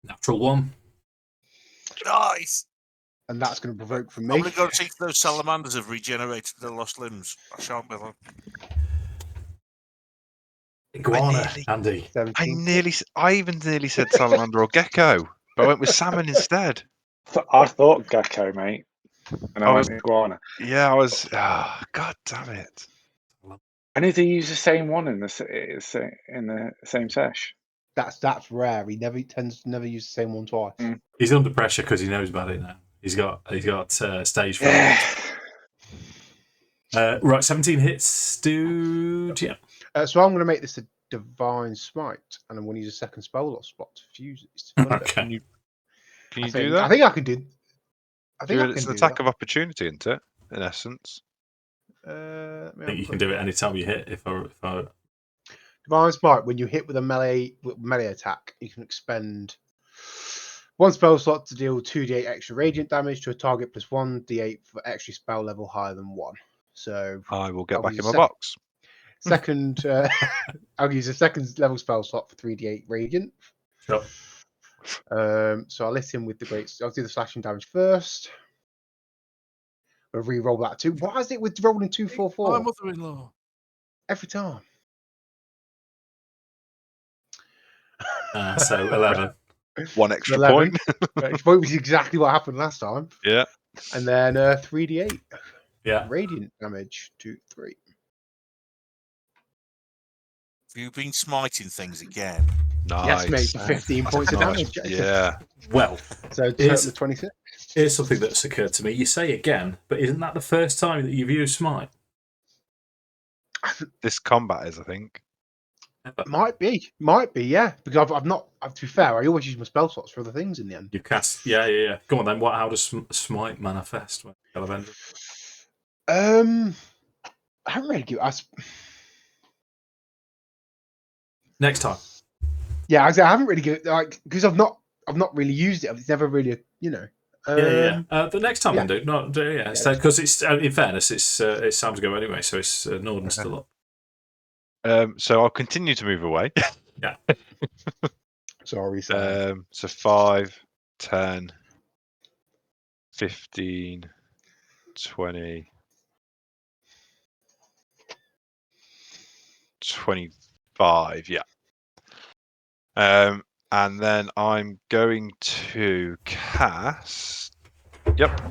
Natural 1. Nice. And that's going to provoke from I'm me. going to go see if those salamanders have regenerated their lost limbs. I shan't be able. Iguana, Andy. 17. I even nearly said salamander or gecko, but I went with salmon instead. I thought gecko, mate, and I I went was- iguana. Yeah, I was. Oh, God damn it. And did he use the same one in the same sesh? That's rare. He tends to never use the same one twice. He's under pressure because he knows about it now. He's got stage 5. Yeah. Right, 17 hits, dude. Yeah. So I'm going to make this a divine smite, and I'm going to use a second spell or spot to fuse it. It's fun bit. Okay. Can you do that? I think I can do. I think I It's can an do attack of opportunity, isn't it? In essence. that. I think you can do it anytime you hit. If I Divine Smite, when you hit with a melee attack, you can expend one spell slot to deal 2d8 extra radiant damage to a target plus 1d8 for extra spell level higher than 1. So I will get I'll back use in my box. second, I'll use a second level spell slot for 3d8 radiant. Sure. So I'll hit him with the great. I'll do the slashing damage first. I'll re-roll that too. Why is it with rolling 2, 4, 4 My mother-in-law. every time? So 11. One extra 11. point. Which was exactly what happened last time. Yeah. And then 3d8 Yeah. radiant damage, 2, 3. Have you been smiting things again? Nice. Yes, mate, for 15 points of Nice. damage. Yeah. Well, So Here's- the 26. here's something that's occurred to me. You say again, but isn't that the first time that you've used Smite? This combat is, I think. Might be, yeah. Because I've not. To be fair, I always use my spell slots for other things in the end. You cast. Yeah. Go on then. How does Smite manifest? Kelevendros? I haven't really given. Next time. Yeah, I haven't really given because I've not really used it. It's never really, Yeah. The next time yeah. then, dude. Not yeah. Because it's in fairness, it's time to go anyway. So it's Nordan's still up. So I'll continue to move away. Yeah. Sorry, Sam. So 5, 10, 15, 20, 25. Yeah. And then I'm going to cast. Yep.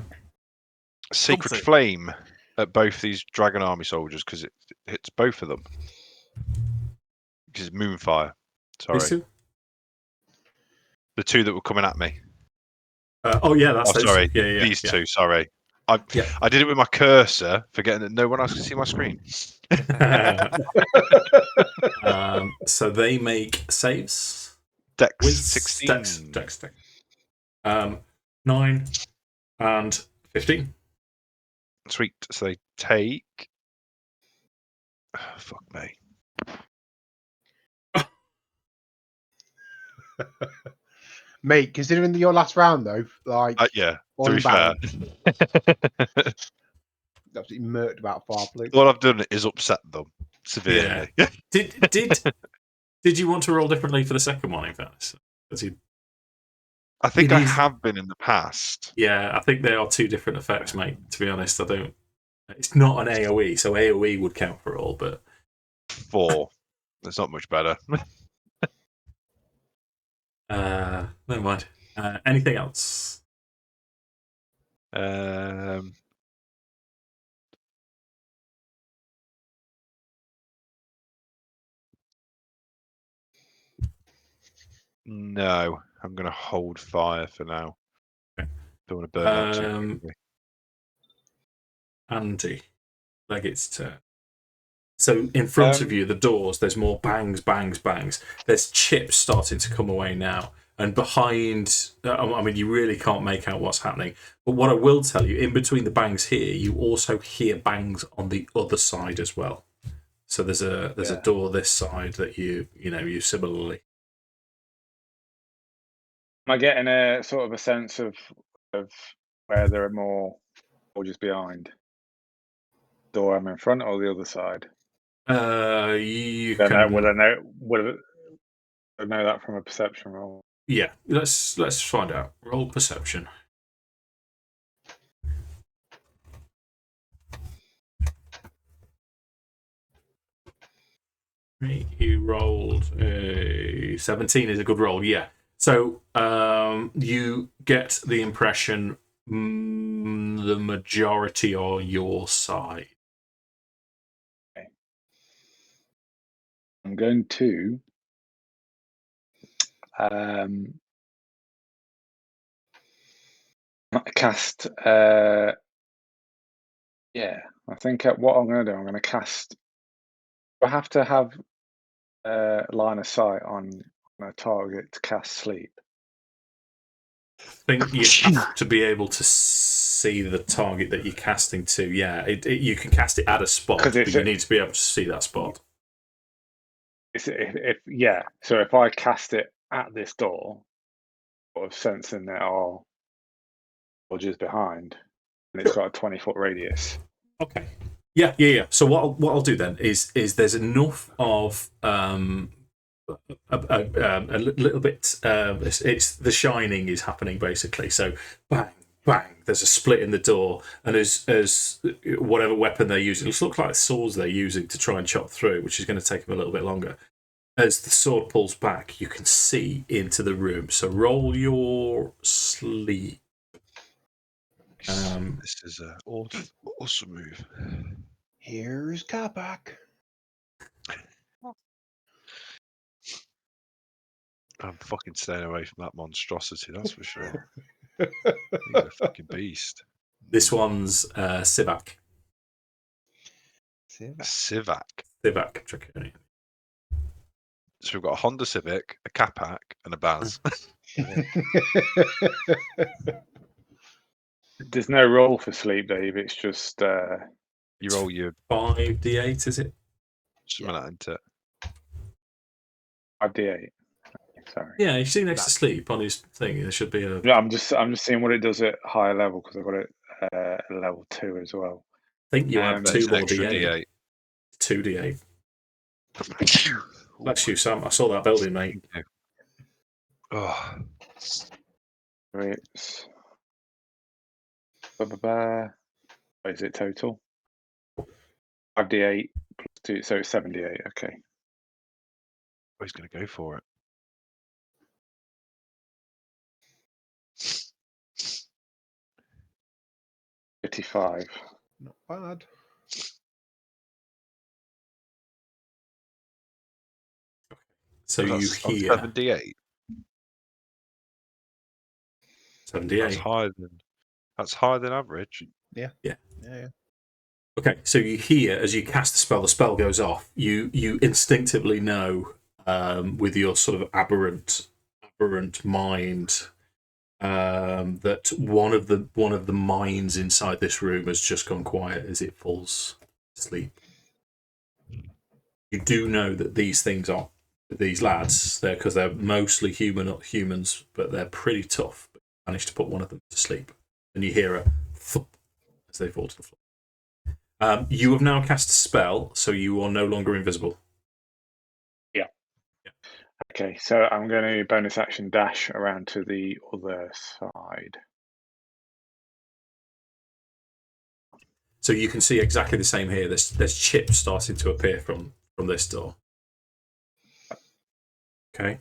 Sacred Something. Flame at both these Dragon Army soldiers because it hits both of them. Because it's Moonfire. Sorry. These two? The two that were coming at me. That's those. Sorry. Yeah. These two, sorry. I Yeah. did it with my cursor, forgetting that no one else can see my screen. So they make saves. Dex With 16. Dex. 9 and 15. Sweet. So they take. Oh, fuck me. Mate, considering your last round though, like Yeah. on To be fair, absolutely murked about Farpley. all I've done is upset them severely. Yeah. Did you want to roll differently for the second one? In fact, I think It I is- have been in the past. yeah, I think they are two different effects, mate. To be honest, I don't. It's not an AOE, so AOE would count for all, but 4. That's not much better. never mind. Anything else? No, I'm going to hold fire for now. Okay. Don't want to burn out too quickly. Andy, Leggit's turn. So in front of you, the doors, there's more bangs, bangs, bangs. There's chips starting to come away now. And behind, I mean, you really can't make out what's happening. But what I will tell you, in between the bangs here, you also hear bangs on the other side as well. So there's a door this side that you similarly. Am I getting a sort of a sense of where there are more soldiers behind? Door I'm in front or the other side? You Would can. I know that from a perception roll? Yeah, let's find out. Roll perception. You rolled a 17 is a good roll, yeah. So you get the impression the majority are your side. Okay. I'm going to cast. I think what I'm going to do, I'm going to cast. I have to have line of sight on a target to cast sleep. I think you have to be able to see the target that you're casting to. Yeah, you can cast it at a spot, but you need to be able to see that spot. So if I cast it at this door, sort of sensing there are soldiers behind, and it's got a 20-foot radius. Okay. Yeah. So what I'll do then is there's enough of a little bit. It's the shining is happening basically. So bang, bang. There's a split in the door, and as whatever weapon they're using, it looks like swords they're using to try and chop through, which is going to take them a little bit longer. As the sword pulls back, you can see into the room. So roll your sleep. This is an awesome move. Here's Capac. I'm fucking staying away from that monstrosity, that's for sure. He's a fucking beast. This one's Sivak. Sivak. Sivak Draconian. So we've got a Honda Civic, a Capac, and a Baz. There's no roll for sleep, Dave. It's just you roll your 5d8, is it? something like that into it. 5d8. Sorry. Yeah, you see next to sleep on his thing. There should be a. No, I'm just seeing what it does at higher level because I've got it at level 2 as well. I think you have But 2 it's more extra d8. D8. 2d8. Bless you, Sam. I saw that building, mate. Oh. It's what is it total? 5d8 plus 2, so it's 7d8. Okay. Oh, he's going to go for it. $55. Not bad. So you That's on hear 7d8. 78. That's higher than average. Yeah. Okay, so you hear as you cast the spell goes off. You instinctively know with your sort of aberrant mind that one of the minds inside this room has just gone quiet as it falls asleep. You do know that these things are these lads. Because they're mostly humans, but they're pretty tough. But you manage to put one of them to sleep, and you hear a thump as they fall to the floor. You have now cast a spell, so you are no longer invisible. Yeah. Okay, so I'm going to bonus action dash around to the other side. So you can see exactly the same here. There's chips starting to appear from this door. Okay.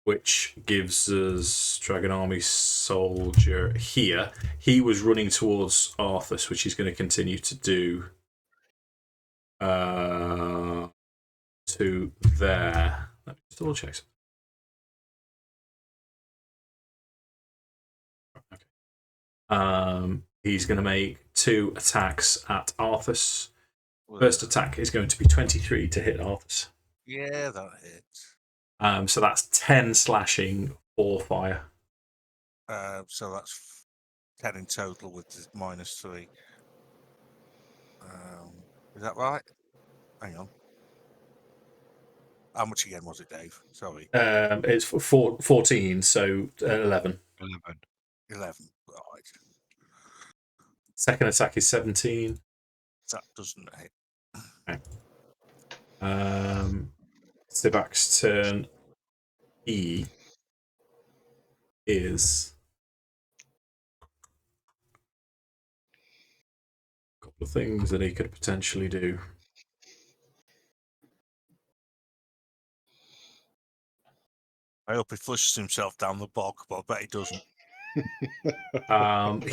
Which gives us Dragon Army Soldier here. He was running towards Arthas, which he's going to continue to do to there. Let me just double check something. Okay. He's going to make 2 attacks at Arthas. First attack is going to be 23 to hit Arthas. Yeah, that hits. So that's 10 slashing, 4 fire. So that's 10 in total with the -3. Is that right? Hang on. How much again was it, Dave? Sorry. It's 14, so 11. 11. Right. Second attack is 17. That doesn't hit. Okay. Sivak's turn. He is a couple of things that he could potentially do. I hope he flushes himself down the bog, but I bet he doesn't.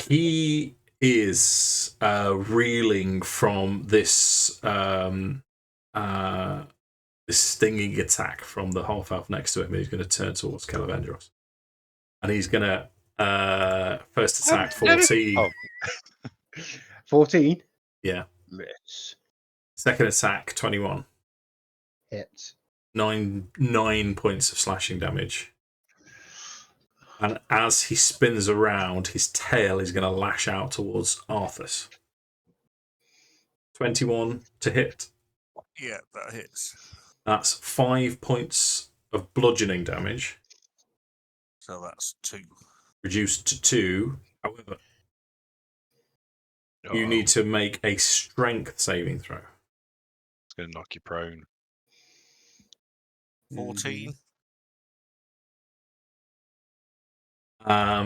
He is reeling from this this stinging attack from the half elf next to him. He's going to turn towards Kelevendros, and he's going to first attack 14. Oh. 14. Yeah. Miss. Second attack 21. Hit. 9 points of slashing damage. And as he spins around, his tail is going to lash out towards Arthas. 21 to hit. Yeah, that hits. That's 5 points of bludgeoning damage. So that's 2. Reduced to 2. However, you need to make a strength saving throw. It's going to knock you prone. 14.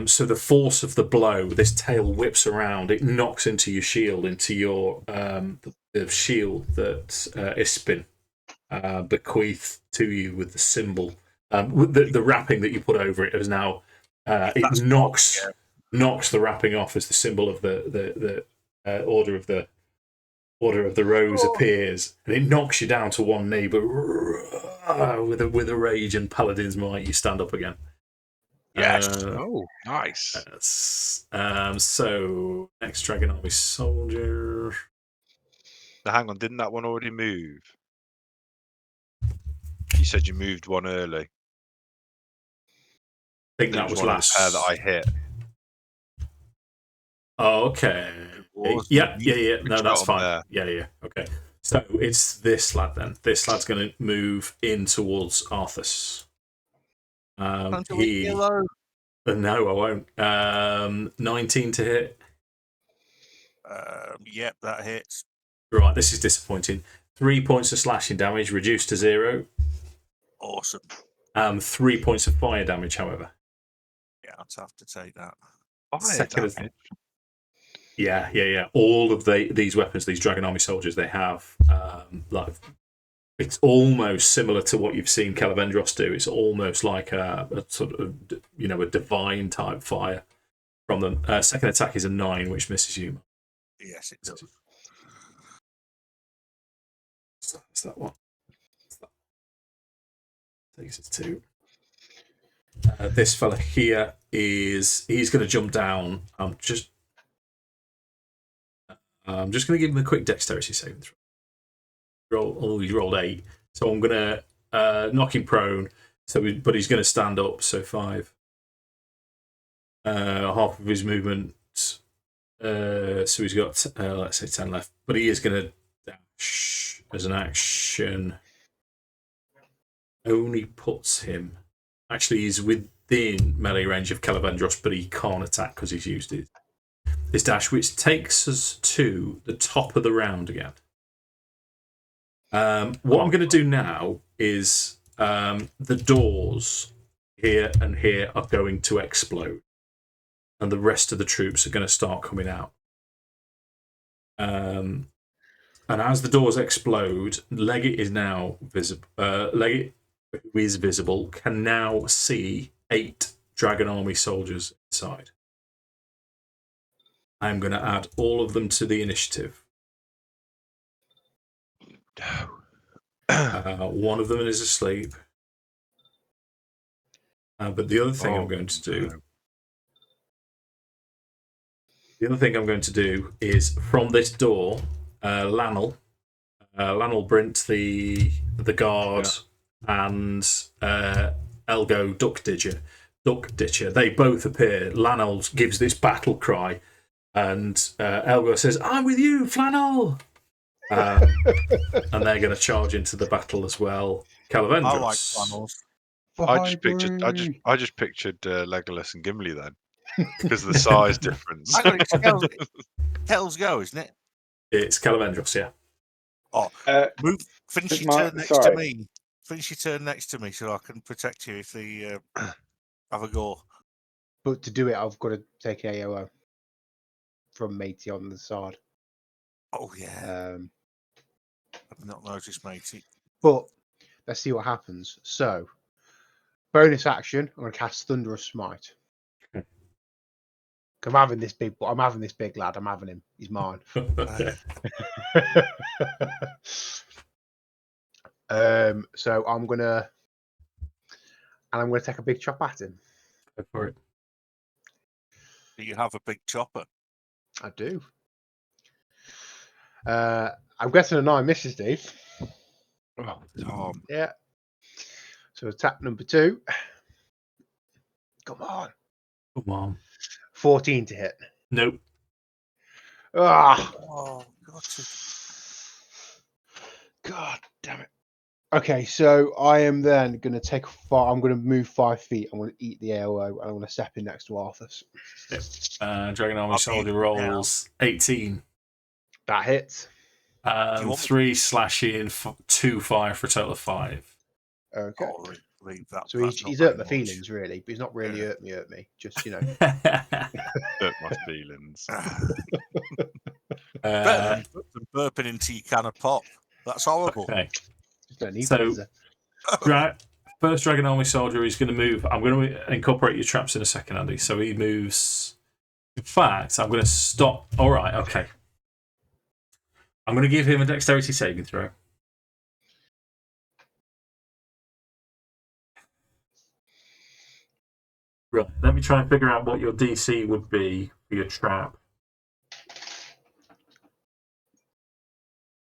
So the force of the blow, this tail whips around, it knocks into your shield, into your the shield that Ispin bequeathed to you with the symbol. With the wrapping that you put over it is now it knocks the wrapping off as the symbol of the order of the rose appears, and it knocks you down to one knee, but with a rage and paladin's might, you stand up again. Yes. Nice. So next Dragon Army Soldier. Now, hang on, didn't that one already move? You said you moved one early. I think that was one last. Pair that I hit. Oh, okay. Yeah. No, that's fine. Yeah. Okay. So it's this lad then. This lad's going to move in towards Arthas. No, I won't. 19 to hit. Yep, that hits. Right, this is disappointing. 3 points of slashing damage, reduced to 0. Awesome. 3 points of fire damage, however. Yeah, I'd have to take that. Yeah. All of these weapons, these Dragon Army soldiers, they have it's almost similar to what you've seen Kelevendros do. It's almost like a sort of a divine type fire from them. Second attack is a 9, which misses you. Yes, it does. So that's that one. Takes it to. This fella here he's going to jump down. I'm just going to give him a quick dexterity saving throw. He rolled 8, so I'm going to knock him prone. But he's going to stand up. So 5, half of his movement. So he's got let's say 10 left. But he is going to dash as an action. only puts him. Actually, he's within melee range of Kelevendros, but he can't attack because he's used his dash, which takes us to the top of the round again. What I'm going to do now is the doors here and here are going to explode, and the rest of the troops are going to start coming out. And as the doors explode, Leggit is now visible. Leggit, who is visible, can now see 8 Dragon Army soldiers inside. I'm going to add all of them to the initiative. One of them is asleep. But the other thing I'm going to do... The other thing I'm going to do is, from this door, Lanel Brint, the guard, and Elgo Duck Ditcher, they both appear. Lanel gives this battle cry, and Elgo says, "I'm with you, Flannel!" And they're going to charge into the battle as well. Kelevendros. I like flannels. I just pictured Legolas and Gimli then, because of the size difference. Kel's go, isn't it? It's Kelevendros, yeah. Oh, finish your turn next to me. Finish your turn next to me so I can protect you if they have a go. But to do it, I've got to take AOO from Matey on the side. Oh, yeah. I've not noticed, Matey. But let's see what happens. So, bonus action, I'm going to cast Thunderous Smite. I'm having this big lad. I'm having him. He's mine. So I'm gonna take a big chop at him. Go for it. Do you have a big chopper? I do. I'm guessing a 9 misses, Dave. Oh, Yeah. So attack number 2. Come on. 14 to hit. Nope. Oh, God damn it. Okay, so I am then going to take I'm going to move 5 feet. I'm going to eat the AOO, and I'm going to step in next to Arthas. Dragon Army Soldier rolls 18. That hits. 3 slashing, 2 fire for a total of 5. Okay. Leave that. So he's hurt my feelings, really, but he's not really hurt me. Just, Hurt my feelings. Better than burping into your can of pop. That's horrible. Okay. Just don't need first Dragon Army Soldier is going to move. I'm going to incorporate your traps in a second, Andy. So he moves. In fact, I'm going to stop. All right, okay. I'm going to give him a dexterity saving throw. Right, let me try and figure out what your DC would be for your trap.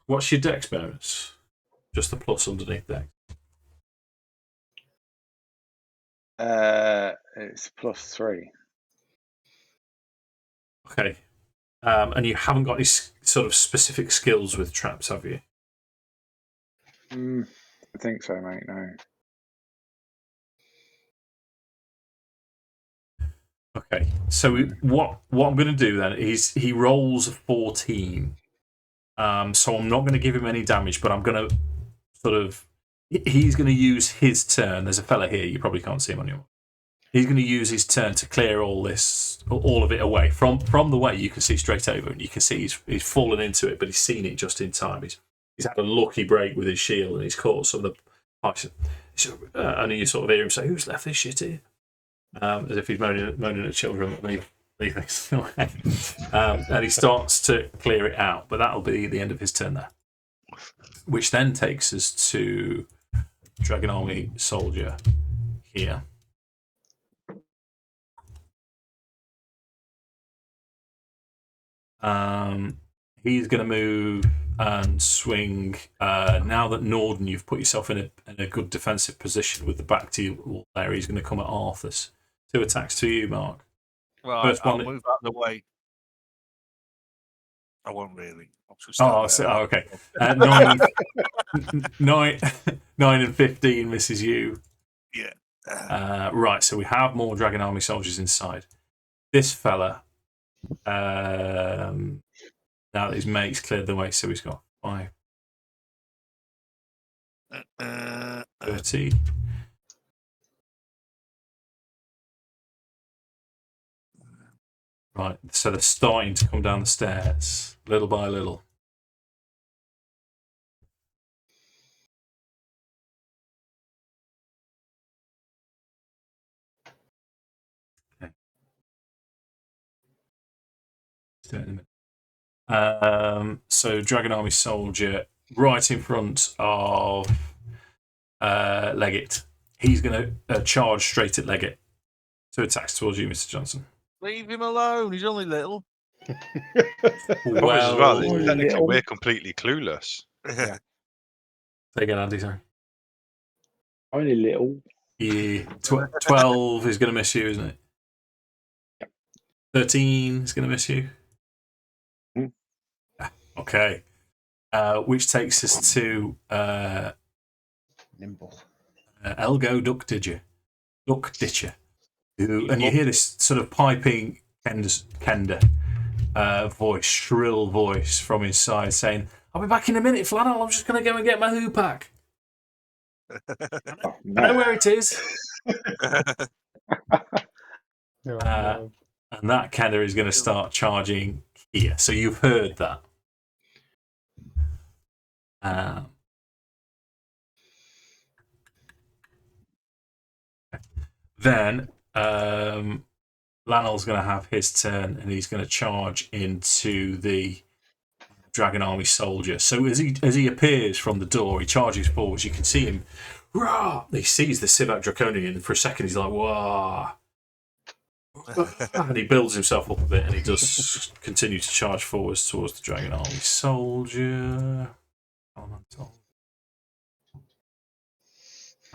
What's your dex bonus? Just the plus underneath dex. It's +3. Okay. And you haven't got any sort of specific skills with traps, have you? I think so, mate. No. Okay. So what I'm going to do then is he rolls a 14. So I'm not going to give him any damage, but I'm going to he's going to use his turn. There's a fella here, you probably can't see him on your. He's going to use his turn to clear all of it away. From the way, you can see straight over, and you can see he's fallen into it, but he's seen it just in time. He's had a lucky break with his shield, and he's caught some of the pipes. And you sort of hear him say, "Who's left this shit here?" As if he's moaning at children that leave things away. And he starts to clear it out, but that'll be the end of his turn there. Which then takes us to Dragon Army Soldier here. He's going to move and swing. Now that Nordan, you've put yourself in a good defensive position with the back to you there, he's going to come at Arthas. 2 attacks to you, Mark. Well, I'll move out of the way. I won't really. Okay. 9 9 and 15 misses you. Yeah. Right, so we have more Dragon Army soldiers inside. This fella, now that his mate's cleared the way, so he's got 5, 30. Right, so they're starting to come down the stairs, little by little. So Dragon Army soldier right in front of Leggit. He's going to charge straight at Leggit. 2 attacks towards you, Mr. Johnson. Leave him alone. He's only little. Well, technically, little. we're completely clueless. Yeah. Say again, Andy, sorry. Only little. Yeah, 12 is going to miss you, isn't it? Yep. 13 is going to miss you. Okay. Which takes us to Nimble. Elgo Duck Ditcher. And you hear this sort of piping Kender voice, shrill voice from inside saying, "I'll be back in a minute, Flannel. I'm just going to go and get my hoopak. Oh, I know where it is." No. And that Kender is going to start charging here. So you've heard that. Then Lanel's going to have his turn, and he's going to charge into the Dragon Army soldier. So as he appears from the door, he charges forwards. You can see him. Rah! He sees the Sivak Draconian. For a second, he's like, "Whoa!" And he builds himself up a bit, and he does continue to charge forwards towards the Dragon Army soldier.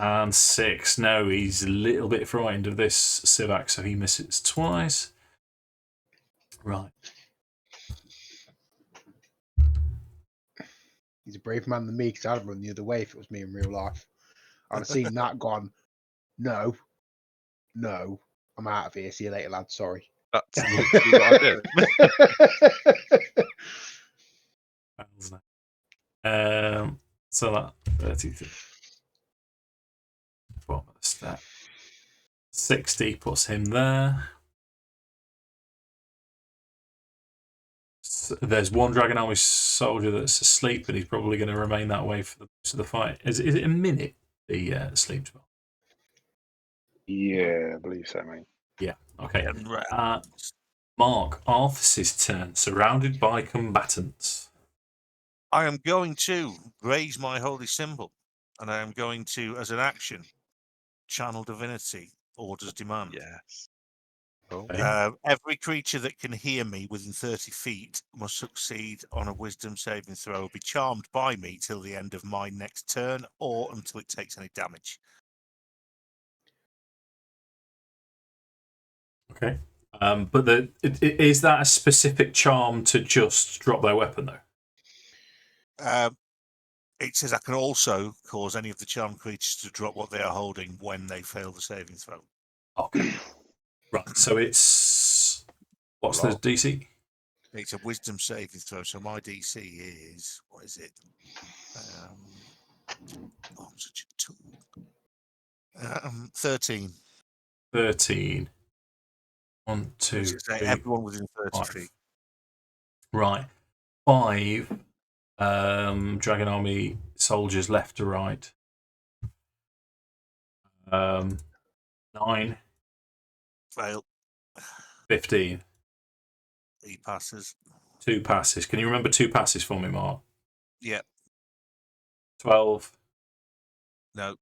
And 6. No, he's a little bit frightened of this Sivak, so he misses twice. Right. He's a brave man than me, because I'd run the other way if it was me in real life. I'd have seen that gone, no, I'm out of here. See you later, lad. Sorry. That's literally what I did. So that 32. Bottom of the step. 60 puts him there. So there's one Dragon Army soldier that's asleep, and he's probably going to remain that way for the rest of the fight. Is it a minute, the sleep spell? Yeah, I believe so, mate. Yeah, okay. Mark, Arthas' turn, surrounded by combatants. I am going to raise my holy symbol, and I am going to, as an action, channel divinity, orders demand. Yes. Oh. Every creature that can hear me within 30 feet must succeed on a wisdom saving throw, be charmed by me till the end of my next turn, or until it takes any damage. Okay. But is that a specific charm to just drop their weapon, though? It says I can also cause any of the charmed creatures to drop what they are holding when they fail the saving throw. Okay. Right. So it's what's the DC? It's a wisdom saving throw. So my DC is, what is it? I'm such a tool. 13. 13. 1, 2, 3, everyone within 30 5. feet. Right. 5 Dragon Army soldiers left to right. 9. Fail. 15. He passes. 2 passes. Can you remember 2 passes for me, Mark? Yep. 12. No.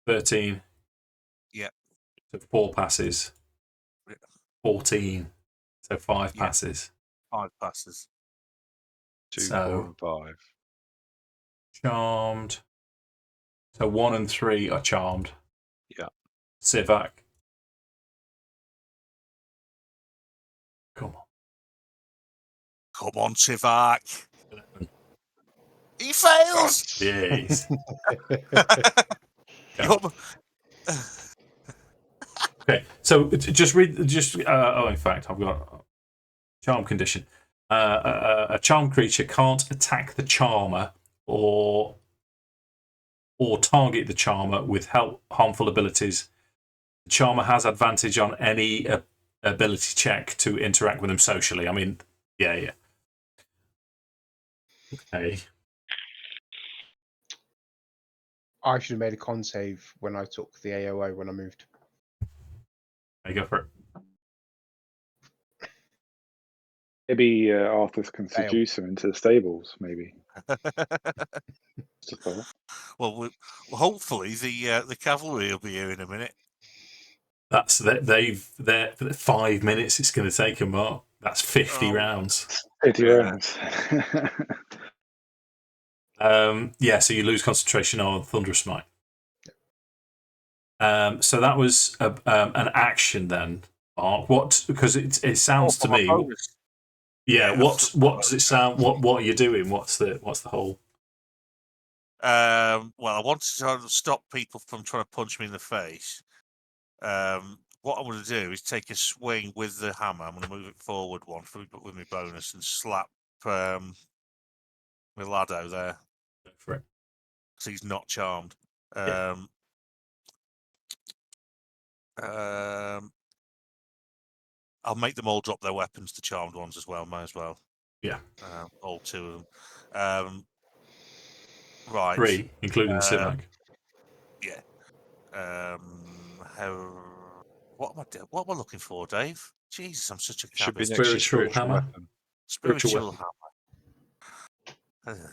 13. Yep. So 4 passes. Yep. 14. So 5 Yep. passes. 5 passes. 2, So, 4, and 5. Charmed. So 1 and 3 are charmed. Yeah. Sivak. Come on. Come on, Sivak. He fails. Yes. You're- Okay, so just read. In fact, I've got charm condition. A charmed creature can't attack the charmer or target the charmer with harmful abilities. The charmer has advantage on any ability check to interact with them socially. I mean, yeah. Okay. I should have made a con save when I took the AOA when I moved. There you go for it. Maybe Arthas can Fail. seduce him into the stables. Maybe. Just a thought. well, hopefully the cavalry will be here in a minute. That's they're 5 minutes. It's going to take them. Mark. That's 50 rounds. 50 rounds. Yeah, so you lose concentration on Thunderous Smite. So that was an action then, Mark. What? Because it sounds to me. Yeah. What does it sound? What are you doing? What's the whole? Well, I wanted to try to stop people from trying to punch me in the face. What I'm going to do is take a swing with the hammer. I'm going to move it forward one with my bonus and slap my Lado there. Go for it. Because he's not charmed. Yeah. I'll make them all drop their weapons, the charmed ones as well. May as well. Yeah. All two of them. Right. 3, including the Civac. Yeah. What am I doing? What am I looking for, Dave? Jesus, I'm such a Should be cabbage. next to Spiritual spiritual hammer. weapon. Spiritual hammer.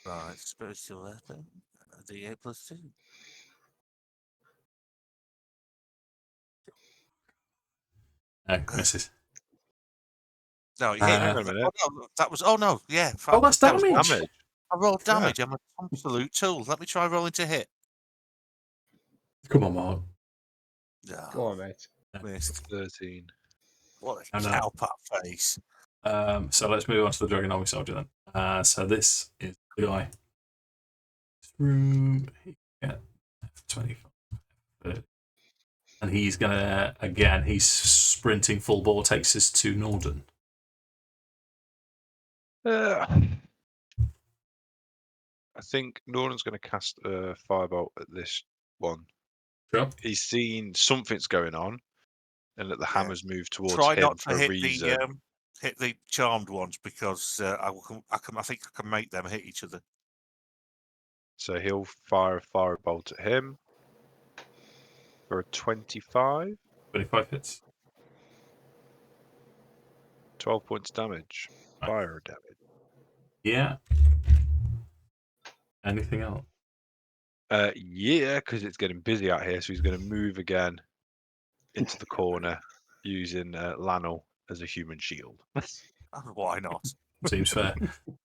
Right, spiritual weapon. D8 +2. No, misses. No, you Hang on hit. a minute. Oh, no, that was. Oh no, yeah. Oh, that's that was damage. Damage. I rolled damage. I'm an absolute tool. Let me try rolling to hit. Come on, Mark. No, Go on, mate. missed. 13. What a Oh, no. cowpat face. So let's move on to the Dragon Army Soldier then. So this is the guy. This room. Yeah. 25. And he's gonna again. He's sprinting full bore. Takes us to Nordan. I think Nordan's going to cast a firebolt at this one. Sure. He's seen something's going on, and that the hammer's moved towards Try him not for to a hit reason. the charmed ones because I think I can make them hit each other. So he'll fire a firebolt at him for a 25. 25 hits. 12 points damage. Right. Fire damage. Yeah. Anything else? Yeah, because it's getting busy out here, so he's going to move again into the corner using Lannel as a human shield. Why not? Seems fair.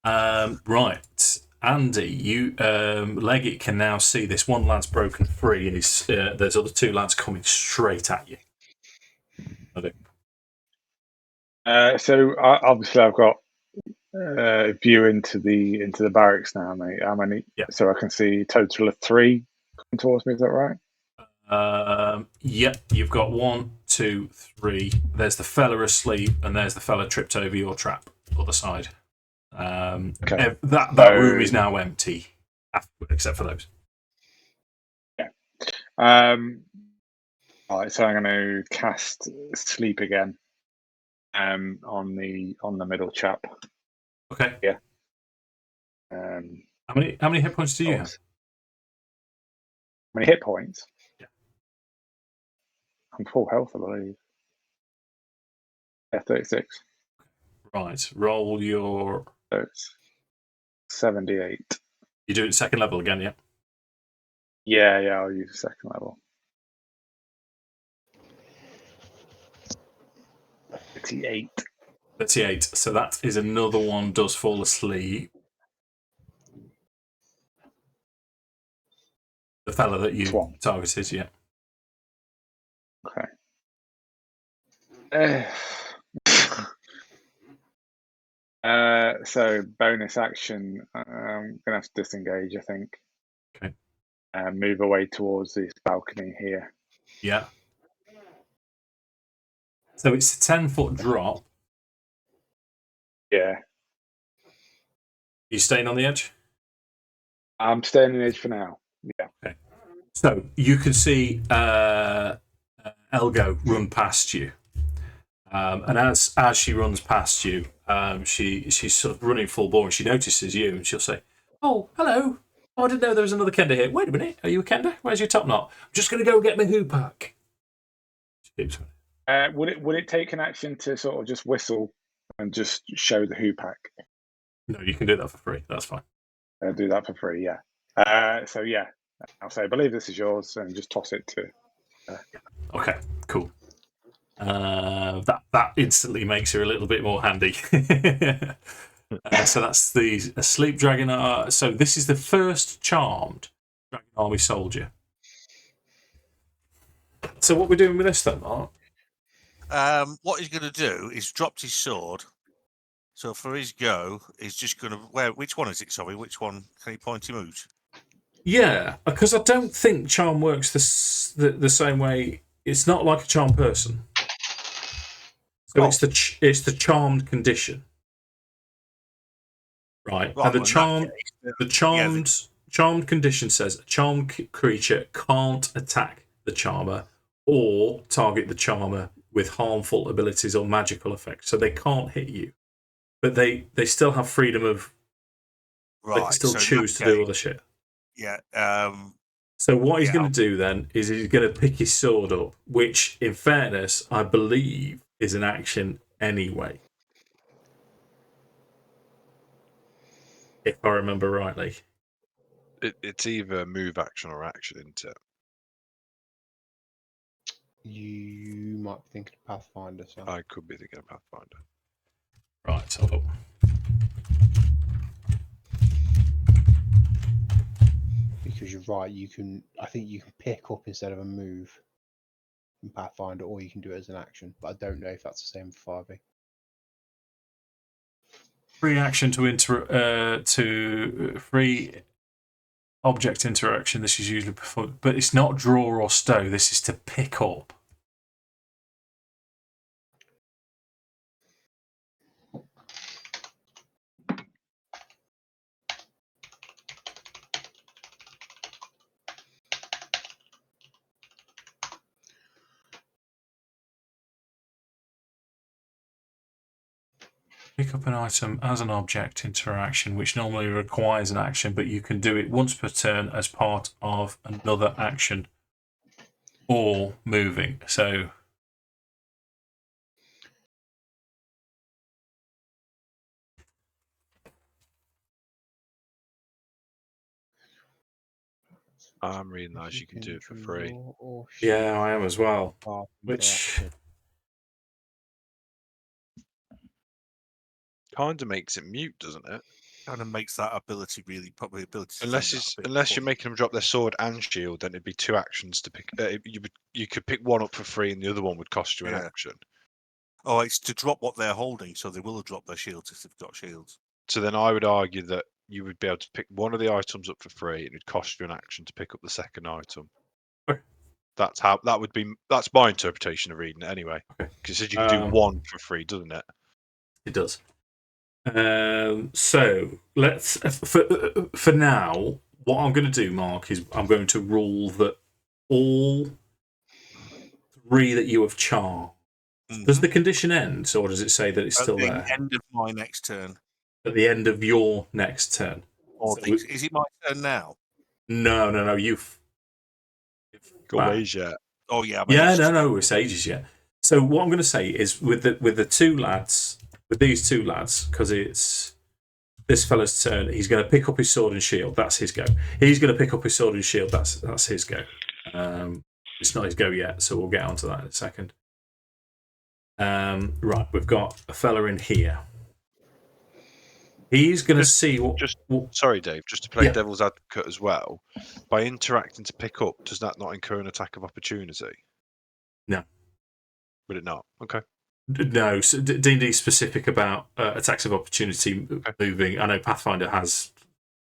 Right, Andy, you Leggit can now see this one lad's broken free, and there's other 2 lads coming straight at you. So obviously I've got view into the barracks now, mate. How many? Yeah. So I can see a total of 3 coming towards me. Is that right? Yep, you've got 1, 2, 3. There's the fella asleep, and there's the fella tripped over your trap. Other side. Okay. That room is now empty, except for those. Yeah. All right. So I'm going to cast sleep again. On the middle chap. Okay. Yeah. How many hit points do you have? How many hit points? Yeah. I'm full health, I believe. Yeah, 36. Right. Roll your. So it's 78. You do it 2nd level again, yeah? Yeah, I'll use a 2nd level. 38. 38. So that is another one does fall asleep. The fella that you targeted, yeah. Okay. So bonus action. I'm gonna have to disengage, I think. Okay. Move away towards this balcony here. Yeah. So it's a 10-foot drop. Yeah. You staying on the edge? I'm staying on the edge for now. Yeah. Okay. So you can see Elgo run past you. And as she runs past you, she's sort of running full bore and she notices you and she'll say, "Oh, hello. Oh, I didn't know there was another Kender here. Wait a minute. Are you a Kender? Where's your top knot? I'm just going to go get my hoopak." Would it take an action to sort of just whistle and just show the hoopak? No, you can do that for free. That's fine. I'll do that for free, yeah. So yeah, I'll say, "I believe this is yours," and just toss it to. Okay, cool. That instantly makes her a little bit more handy. So that's the Sleep Dragon. So this is the first charmed Dragon Army soldier. So what we're doing with this then, Mark? What he's going to do is dropped his sword. So for his go, he's just going to which one is it? Sorry, which one? Can you point him out? Yeah, because I don't think charm works the same way. It's not like a charmed person. So it's the charmed condition, right? And the charmed condition says a charmed creature can't attack the charmer or target the charmer with harmful abilities or magical effects. So they can't hit you, but they still have freedom of. Right. They can still choose to do other shit. Yeah. So what he's going to do then is he's going to pick his sword up, which, in fairness, I believe is an action anyway. If I remember rightly. It's either move action or action, isn't it? You might be thinking of Pathfinder. So. I could be thinking of Pathfinder. Right, hold up. Because you're right, I think you can pick up instead of a move in Pathfinder, or you can do it as an action. But I don't know if that's the same for 5e. Free action to free object interaction. This is usually performed, but it's not draw or stow. This is to pick up. Pick up an item as an object interaction, which normally requires an action, but you can do it once per turn as part of another action or moving. So I'm reading that you can do it for free. Yeah, I am as well. Which kind of makes it mute, doesn't it? Kind of makes that ability really probably ability. Unless you're making them drop their sword and shield, then it'd be two actions to pick. You could pick one up for free, and the other one would cost you an action. Oh, it's to drop what they're holding, so they will drop their shields if they've got shields. So then I would argue that you would be able to pick one of the items up for free, and it'd cost you an action to pick up the second item. Okay. That's my interpretation of reading it anyway. Because it says you can do one for free, doesn't it? It does. So let's for now. What I'm going to do, Mark, is I'm going to rule that all three that you have charmed. Mm-hmm. Does the condition end, or does it say that it's still there? At the end of my next turn. At the end of your next turn. Or is it my turn now? No. You've got Mage yet. Oh yeah. No. It's ages yet. So what I'm going to say is with the two lads. With these two lads, because it's this fella's turn, he's going to pick up his sword and shield. That's his go. He's going to pick up his sword and shield. That's his go. It's not his go yet, so we'll get onto that in a second. Right, we've got a fella in here. He's going to see what. Sorry, Dave. Just to play devil's advocate as well. By interacting to pick up, does that not incur an attack of opportunity? No. Would it not? Okay. No, so D&D specific about attacks of opportunity moving. I know Pathfinder has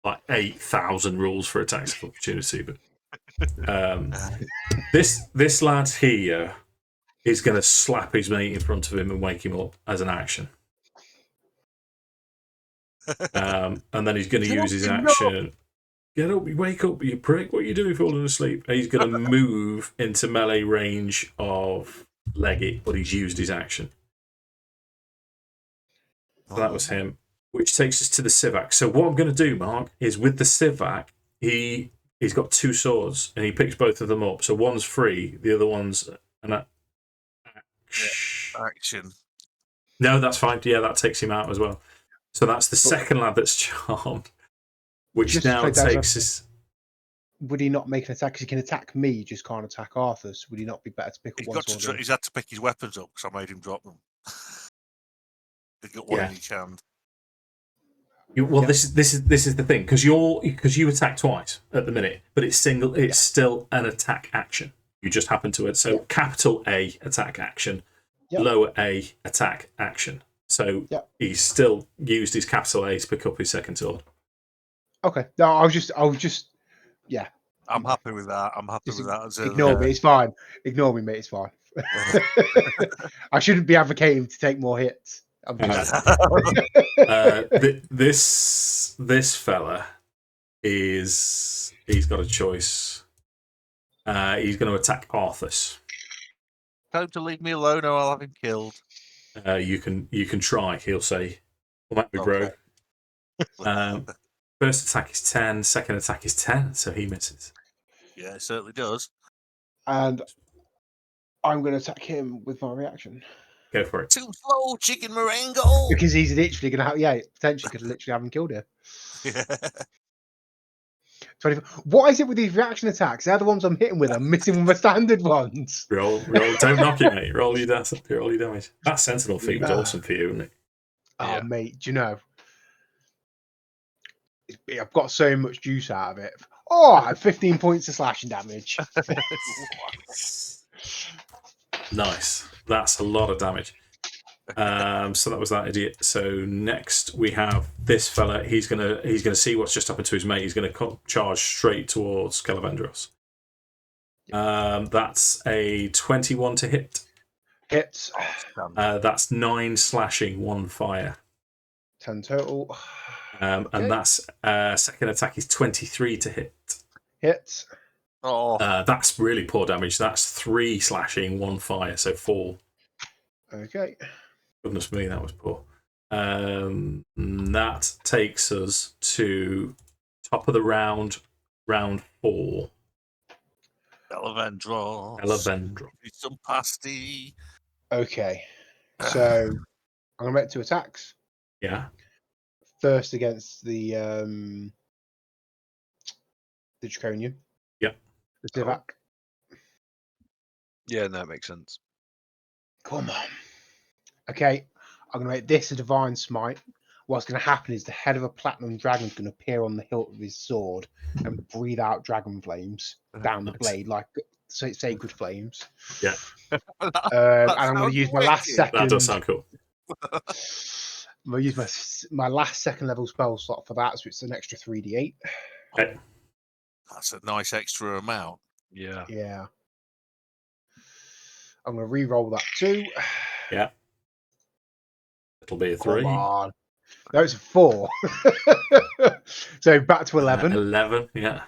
like 8,000 rules for attacks of opportunity, but this lad here is going to slap his mate in front of him and wake him up as an action. And then he's going to use his action. Get up, wake up, you prick. What are you doing falling asleep? And he's going to move into melee range of Leggit, but he's used his action. So that was him, which takes us to the Sivak. So what I'm going to do, Mark, is with the Sivak, he's got 2 swords, and he picks both of them up. So one's free, the other one's an action. No, that's fine. Yeah, that takes him out as well. So that's the second lad that's charmed, which Just now to play takes us... Would he not make an attack? Because he can attack me, you just can't attack Arthas. Would he not be better to pick up one sword? He's had to pick his weapons up because I made him drop them. He's got one in each hand. This is the thing, because you attack twice at the minute, but it's still an attack action. You just happen to it. So capital A attack action, lower A attack action. So he's still used his capital A to pick up his second sword. Okay. No, I was just I'm happy with that. I'm happy with that. Ignore me. It's fine. Ignore me, mate. It's fine. I shouldn't be advocating to take more hits. This fella he's got a choice. He's going to attack Arthas. Tell him to leave me alone or I'll have him killed. You can try, he'll say. Well, that be bro. First attack is 10, second attack is 10, so he misses. Yeah, it certainly does. And I'm going to attack him with my reaction. Go for it. Too slow, chicken Marengo! Because he's literally going to have, potentially could literally have him killed here. Yeah. 24. What is it with these reaction attacks? They're the ones I'm hitting with. I'm missing with my standard ones. Roll. Don't knock it, mate. Roll your damage. That Sentinel feat was awesome for you, wasn't it? Oh, mate, do you know? I've got so much juice out of it. Oh, I had 15 points of slashing damage. Nice. That's a lot of damage. So that was that idiot. So next we have this fella. He's gonna see what's just happened to his mate. He's gonna charge straight towards Kelevendros. That's a 21 to hit. Hits. That's 9 slashing, 1 fire. 10 total. And that's second attack is 23 to hit. Hits. That's really poor damage. That's 3 slashing, 1 fire, so 4. Okay. Goodness me, that was poor. That takes us to top of the round 4. Kelevendros. Some pasty. Okay. So I'm gonna make 2 attacks. Yeah. First against the Draconian. Yep. The Sivak. Yeah, that makes sense. Come on. Okay, I'm going to make this a Divine Smite. What's going to happen is the head of a Platinum Dragon is going to appear on the hilt of his sword and breathe out dragon flames down the blade like sacred flames. Yeah. And I'm going to use my last second. That does sound cool. I'm going to use my last second level spell slot for that, so it's an extra 3d8. Okay. That's a nice extra amount. Yeah. Yeah. I'm going to re-roll that too. Yeah. It'll be a 3. Come on. No, it's a 4. So back to 11. 11, yeah.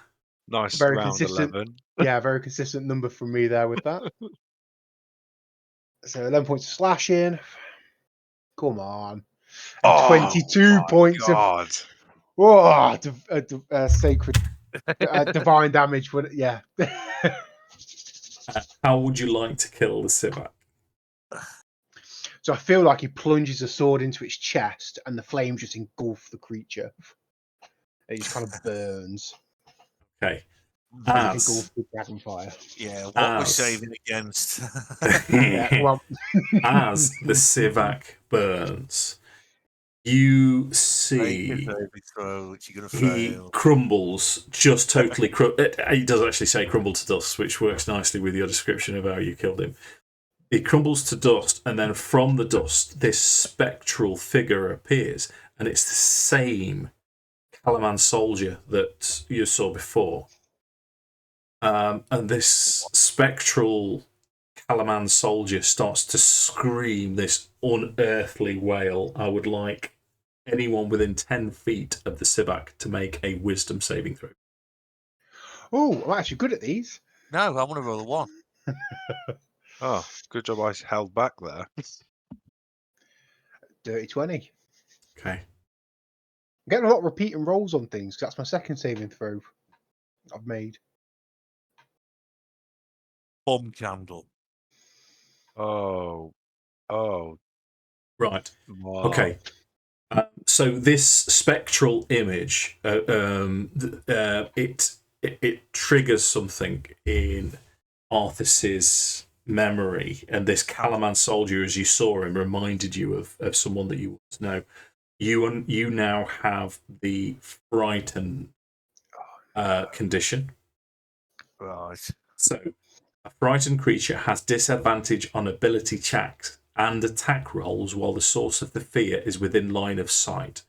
Nice. Very round consistent. 11. Yeah, very consistent number from me there with that. So 11 points of slashing. Come on. And 22 points God. of sacred divine damage. Yeah. How would you like to kill the Sivak? So I feel like he plunges a sword into its chest and the flames just engulf the creature. It just kind of burns. Okay. Engulf the dragonfire. Yeah, what we're saving against. As the Sivak burns, you see he crumbles, just totally he does actually say crumble to dust, which works nicely with your description of how you killed him. He crumbles to dust, and then from the dust, this spectral figure appears, and it's the same Calaman soldier that you saw before. And this spectral Calaman soldier starts to scream this unearthly wail. I would like anyone within 10 feet of the Sivak to make a wisdom saving throw. Oh, I'm actually good at these. No, I want to roll a 1. Oh, good job I held back there. Dirty 20. Okay. I'm getting a lot of repeating rolls on things. That's my second saving throw I've made. Bomb candle. Oh. Right. Wow. Okay. So this spectral image, it triggers something in Arthas's memory, and this Calaman soldier, as you saw him, reminded you of someone that you know. You now have the frightened condition. Right. So, a frightened creature has disadvantage on ability checks and attack rolls while the source of the fear is within line of sight.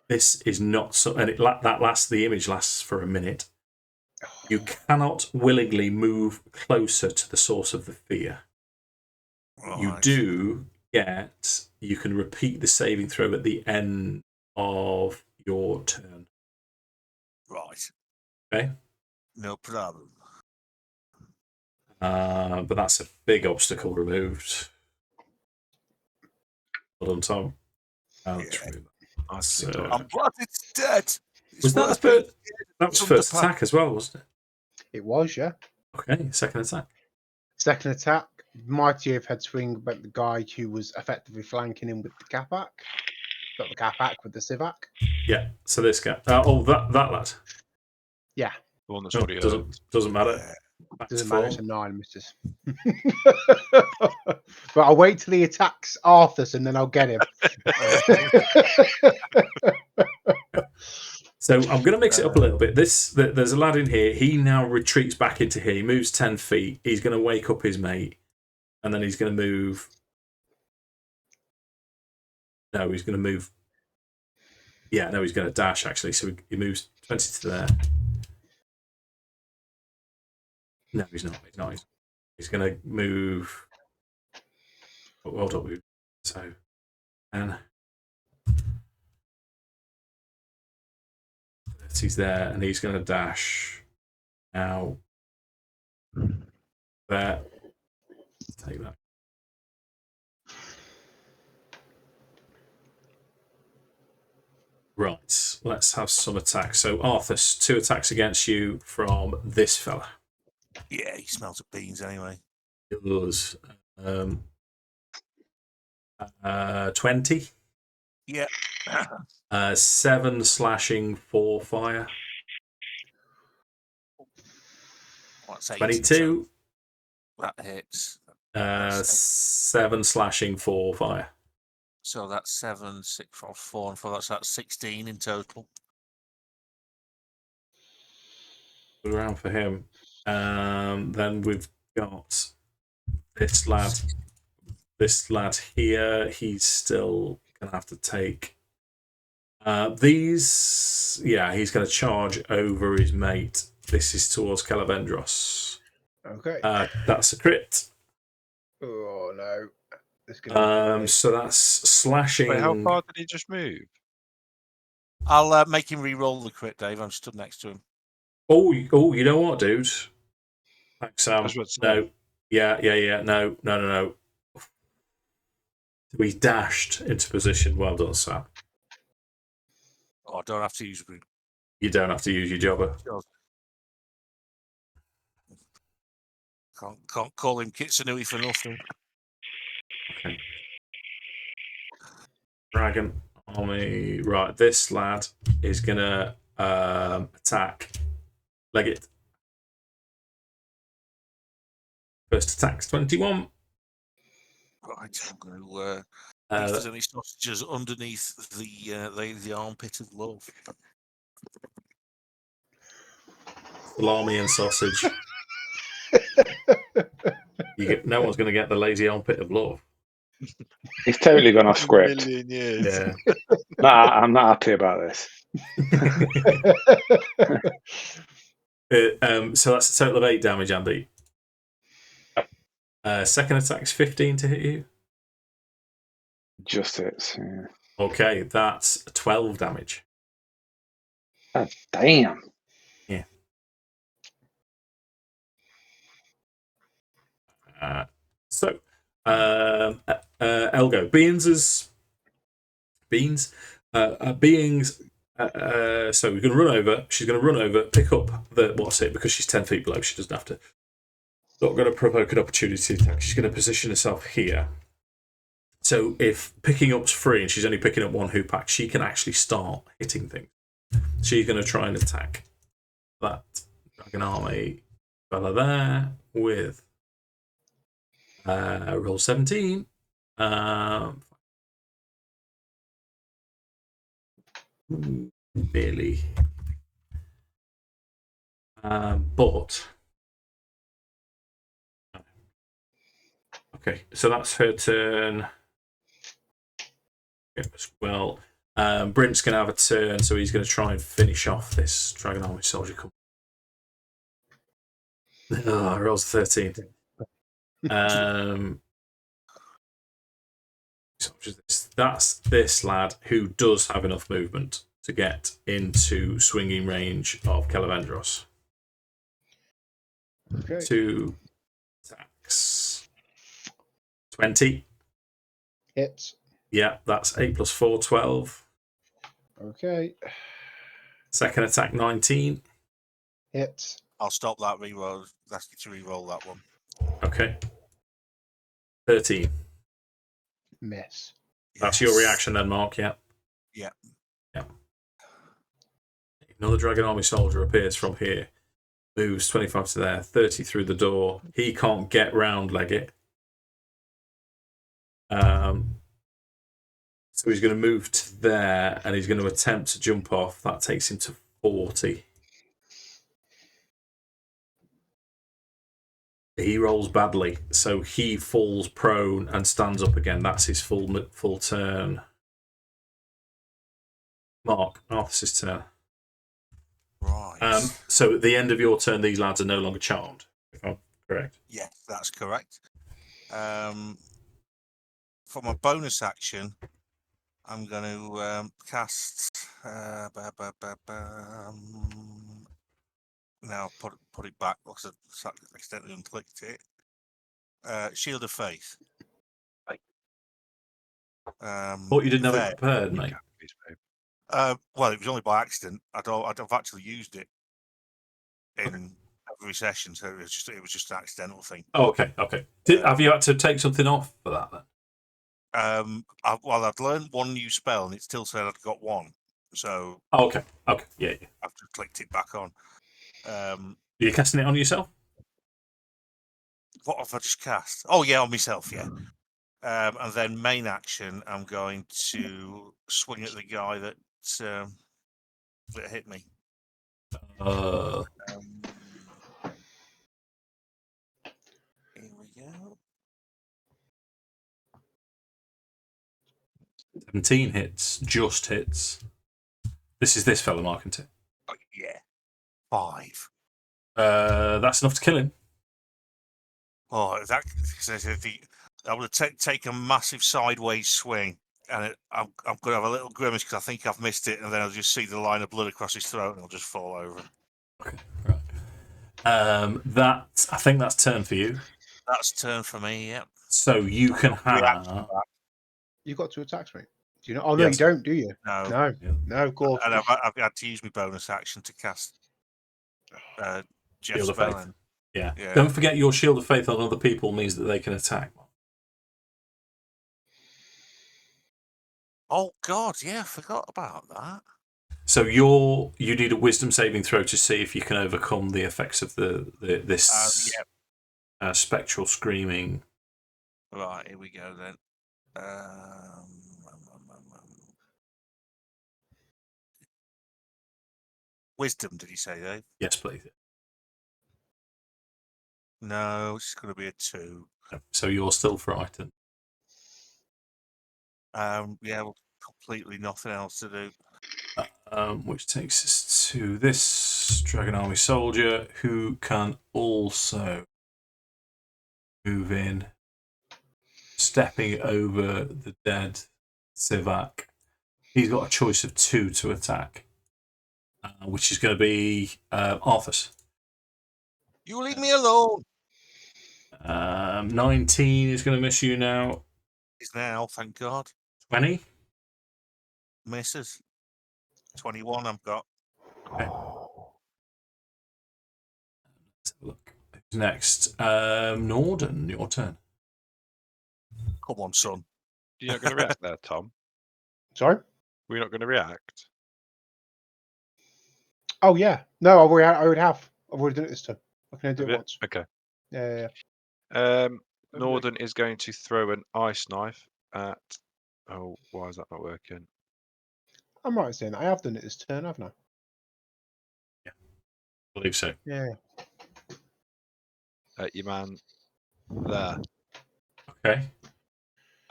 This is not so, and the image lasts for a minute. You cannot willingly move closer to the source of the fear. Right. You can repeat the saving throw at the end of your turn. Right. Okay? No problem. But that's a big obstacle removed. Well done, Tom. I'm glad it's dead. Was that was first attack as well, wasn't it? It was, yeah. Okay, second attack. Second attack, Mighty Oath head swing, but the guy who was effectively flanking him with the Capac. Got the Capac with the Sivak. Yeah, so this guy. That lad. Yeah. The one that's already doesn't matter. Doesn't matter, it's a 9, missus. But I'll wait till he attacks Arthas and then I'll get him. So I'm going to mix it up a little bit. There's a lad in here. He now retreats back into here. He moves 10 feet. He's going to wake up his mate. And then he's going to move. No, he's going to move. Yeah, no, he's going to dash, actually. So he moves 20 to there. No, he's not. He's going to move. Well done. So, and he's there, and he's going to dash now. There. Take that. Right, let's have some attacks. So, Arthas, 2 attacks against you from this fella. Yeah, he smells of beans anyway. It was 20. Yeah. 7 slashing, 4 fire. What's 22. That hits. 7 slashing, 4 fire. So that's 7, 6, 4, and 4. That's 16 in total. Good round for him. Then we've got this lad. This lad here. He's still gonna have to take these. Yeah, he's gonna charge over his mate. This is towards Kelevendros. Okay. That's a crit. Oh no. So that's slashing. Wait, how far did he just move? I'll make him re-roll the crit, Dave. I'm stood next to him. Oh, you know what, dude? Thanks, Sam. No. Yeah. No. We dashed into position. Well done, Sam. Oh, I don't have to use. You don't have to use your jobber. Can't call him Kitsunui for nothing. Okay. Dragon army. Right, this lad is gonna attack Leggit. First attack's 21. Right, I'm going to. If there's any sausages underneath the armpit of love. Salami and sausage. No one's going to get the lazy armpit of love. He's totally gone off script. Million years. Yeah. I'm not happy about this. So that's a total of 8 damage, Andy. Second attack's 15 to hit you. Just hits. Yeah. Okay, that's 12 damage. Oh, damn. Yeah. Elgo. Beings. So we're going to run over. She's going to run over, pick up what's it, because she's 10 feet below. She doesn't have to. Not going to provoke an opportunity attack. She's going to position herself here. So if picking up's free and she's only picking up 1 hoop pack, she can actually start hitting things. She's going to try and attack that Dragon Army fella there with roll 17. Really. But okay, so that's her turn. As well. Brint's going to have a turn, so he's going to try and finish off this Dragon Army soldier. Rolls 13. That's this lad who does have enough movement to get into swinging range of Kelevendros. Okay. 2 attacks. 20. Hits. Yeah, that's 8 plus 4, 12. Okay. Second attack, 19. Hits. I'll stop that reroll. Ask you to reroll that one. Okay. 13. Miss. That's your reaction then, Mark, yeah? Yeah. Yeah. Another Dragon Army soldier appears from here. Moves 25 to there, 30 through the door. He can't get round Leggit. So he's going to move to there, and he's going to attempt to jump off. That takes him to 40. He rolls badly, so he falls prone and stands up again. That's his full turn. Mark, Arthas' turn. Right. So at the end of your turn, these lads are no longer charmed, if I'm correct. Yes, that's correct. For my bonus action, I'm going to cast. Now put it back because I accidentally unclicked it. Shield of Faith. Thought you didn't have it prepared, mate. Well, it was only by accident. I've actually used it in every session, so it was just an accidental thing. Oh, okay. Have you had to take something off for that then? I'd learned one new spell, and it still said I'd got one. So. Oh, okay. Yeah. I've just clicked it back on. Are you casting it on yourself? What have I just cast? Oh yeah, on myself. Yeah. And then main action, I'm going to swing at the guy that hit me. Here we go. 17 hits, just hits. This is this fella, Mark, isn't it? Oh, yeah. 5. That's enough to kill him. Oh, I would take a massive sideways swing, and I'm going to have a little grimace because I think I've missed it, and then I'll just see the line of blood across his throat, and I'll just fall over. Okay, right. I think that's turn for you. That's turn for me. Yeah. So you can have. You've got 2 attacks, mate. Do you know? Oh no, yes. You don't, do you? No. No, of course. And I've had to use my bonus action to cast Shield of Faith. Yeah. Don't forget your Shield of Faith on other people means that they can attack. Oh God, yeah, I forgot about that. So you need a Wisdom saving throw to see if you can overcome the effects of this spectral screaming. Right, here we go then. Wisdom, did you say, Dave? Yes, please. No, it's going to be a 2. So you're still frightened. Yeah, completely nothing else to do. Which takes us to this Dragon Army soldier who can also move in, stepping over the dead Sivak. He's got a choice of 2 to attack, which is going to be Arthas. You leave me alone. 19 is going to miss you now. He's now, thank God. 20. Misses. 21 I've got. Okay. Let's have a look. Who's next? Nordan, your turn. Come on, son. You're not going to react there, Tom? Sorry? We're not going to react? Oh, yeah. No, I would have. I've already done it this time. I can only do it once. Okay. Yeah. Nordan is going to throw an ice knife at... Oh, why is that not working? I'm right in saying that. I have done it this turn, haven't I? I believe so. Yeah. At your man there. Okay.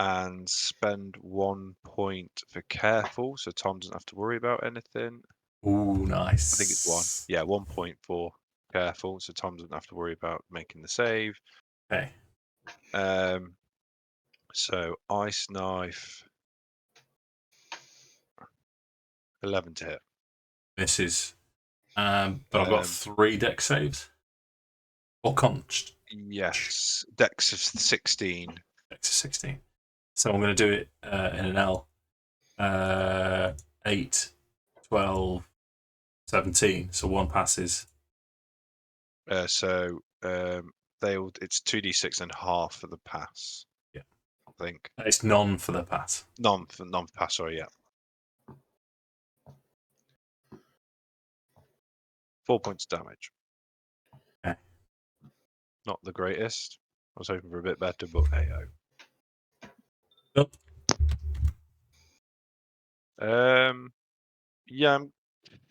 And spend 1 point for careful, so Tom doesn't have to worry about anything. Ooh, nice. I think it's 1. Yeah, 1 point for careful, so Tom doesn't have to worry about making the save. Okay. So ice knife, 11 to hit. Misses. But I've got 3 dex saves. Or const. Yes, dex of 16. Dex of 16. So I'm going to do it in an L. 8, 12, 17. So 1 passes. It's 2d6 and half for the pass. Yeah, I think it's none for the pass. None for pass. Sorry, yeah. 4 points of damage. Okay. Not the greatest. I was hoping for a bit better, but hey ho. Yeah, I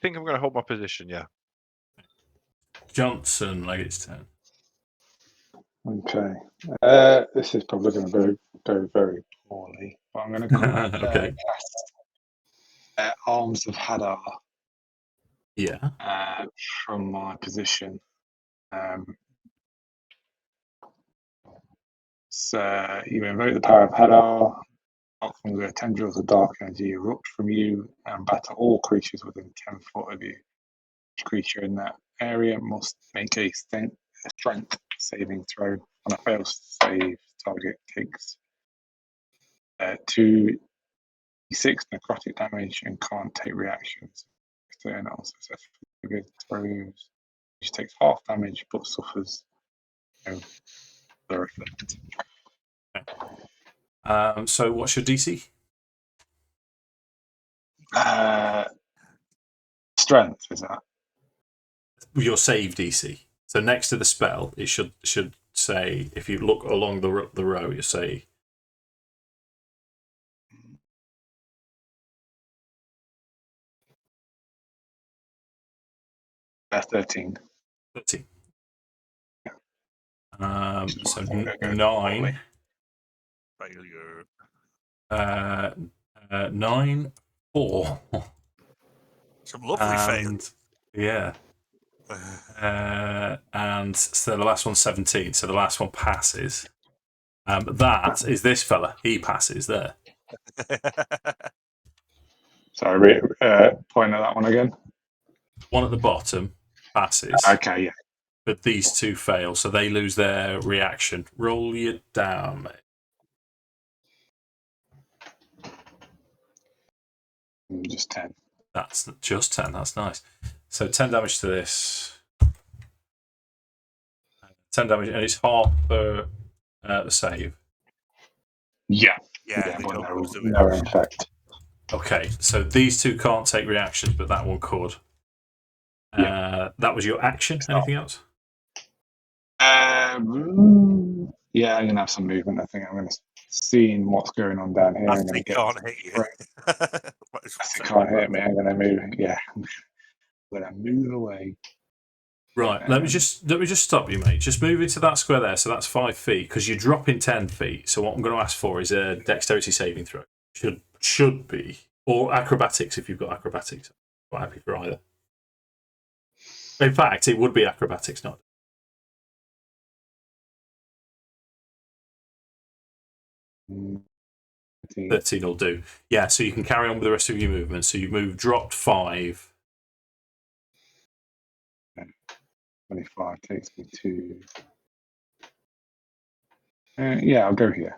think I'm going to hold my position. Yeah. Johnson, Leggit's turn. Okay. This is probably going to go very poorly, but I'm going to Okay. cast Arms of Hadar Yeah. from my position. So you invoke the power of Hadar. From the tendrils of dark energy erupt from you and batter all creatures within 10 foot of you. Each creature in that area must make a strength saving throw. On a failed save, target takes 2d6 necrotic damage and can't take reactions. And also successfully throws, which takes half damage but suffers no other effect. So what's your DC? Strength, is that? Your save DC. So next to the spell, it should say, if you look along the row, you say. That's 13. 13. So 9. Failure. 9, 4. Some lovely failures. Yeah. And so the last one's 17. So the last one passes. That is this fella. He passes there. Sorry, point at that one again. One at the bottom passes. Okay, yeah. But these 2 fail, so they lose their reaction. Roll your damage. Just 10. That's just 10. That's nice. So 10 damage to this. 10 damage, and it's half for the save. Yeah. Yeah, they but don't no effect. Okay, so these 2 can't take reactions, but that one could. That was your action. Anything else? Yeah, I'm going to have some movement. I think I'm going to see what's going on down here. I'm going to can't hit you. It can't hit me. I'm going to move. Yeah. I'm going to move away. Right, let me just stop you, mate. Just move into that square there, so that's 5 feet, because you're dropping 10 feet. So what I'm going to ask for is a dexterity saving throw. Should be, or acrobatics if you've got acrobatics. I'm quite happy for either. In fact, it would be acrobatics, not. 13 will do. Yeah, so you can carry on with the rest of your movement. So you dropped 5. 25 takes me to. Yeah, I'll go here.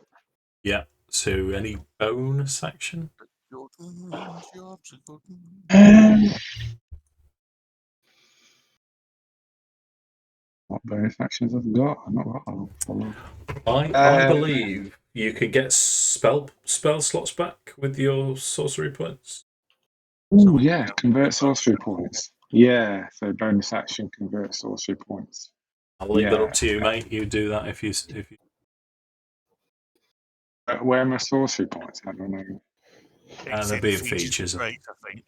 Yeah. So any bonus action? What bonus actions I've got? I've not got. Hold on. I believe you can get spell slots back with your sorcery points. Oh yeah, convert sorcery points. Yeah, so bonus action convert sorcery points. I'll leave that up to you, mate. You do that if you. Where are my sorcery points? I don't know. And there'll be features. Great, I think.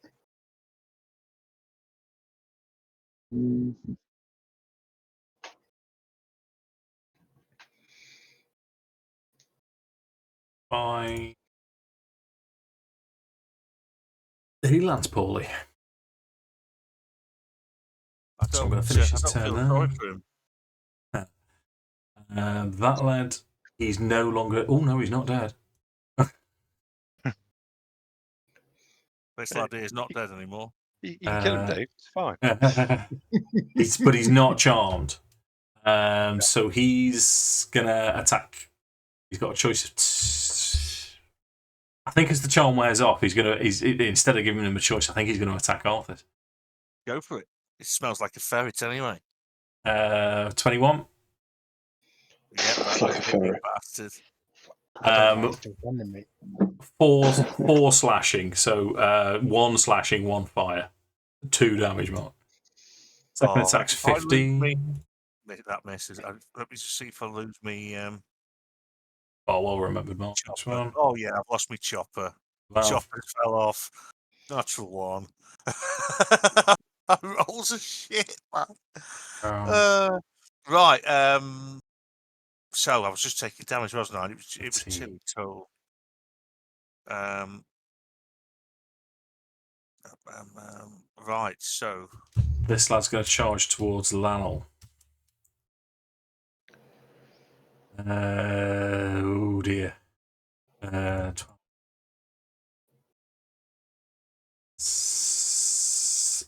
Fine. He lands poorly. So I'm going to finish his turn there. That lad, he's no longer. Oh no, he's not dead. This lad is not dead anymore. You can kill him, Dave. It's fine. But he's not charmed. So he's gonna attack. He's got a choice of. I think as the charm wears off, he's instead of giving him a choice, I think he's going to attack Arthas. Go for it. It smells like a ferret anyway. 21. Yeah, It's like a ferret. Bastard. 4 slashing. So 1 slashing, 1 fire, 2 damage mark. Second attack's 15. That misses. Let me just see if I lose me. Oh, well remembered, Mark. Oh yeah, I've lost my chopper. Wow. Chopper fell off. Natural 1. Rolls of shit, man. Right. So I was just taking damage, wasn't I? It was 2 total. Right. So this lad's going to charge towards Lanel. Oh dear. 12.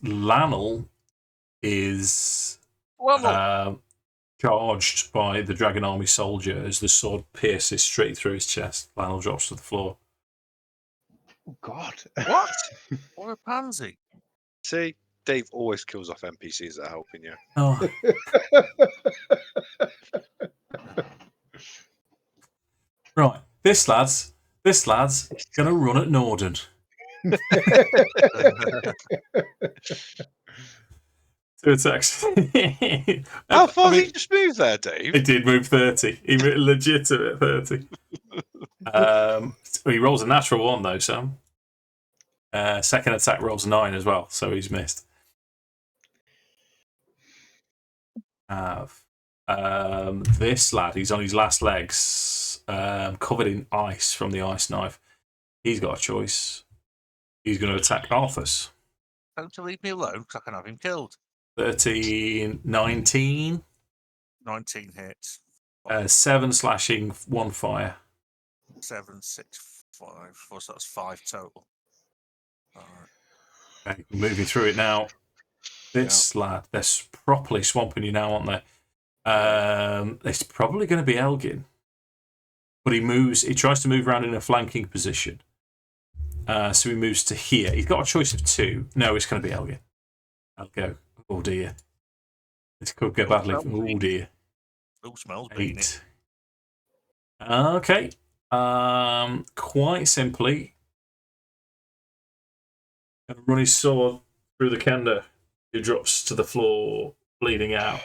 Lanel is charged by the Dragon Army soldier as the sword pierces straight through his chest. Lanel drops to the floor. Oh, God. What? What a pansy. See, Dave always kills off NPCs that are helping you. Oh. Right. This lad's going to run at Nordan. 2 attacks. How far did he just move there, Dave? He did move 30. He legitimate 30. He rolls a natural 1 though, Sam. Second attack rolls 9 as well, so he's missed. This lad, he's on his last legs, covered in ice from the ice knife. He's got a choice. He's going to attack Arthas. Don't leave me alone, because I can have him killed. 13, 19. 19 hits. 7 slashing, 1 fire. 7, 6, 5. So that's 5 total. All right. Okay, moving through it now. This lad, they're properly swamping you now, aren't they? It's probably going to be Elgin. But he tries to move around in a flanking position. So he moves to here. He's got a choice of 2. No, it's going to be Elgin. I'll go. Oh dear. This could go badly. Oh dear. Oh, smells 8. Okay. Quite simply, gonna run his sword through the Kender, who drops to the floor, bleeding out.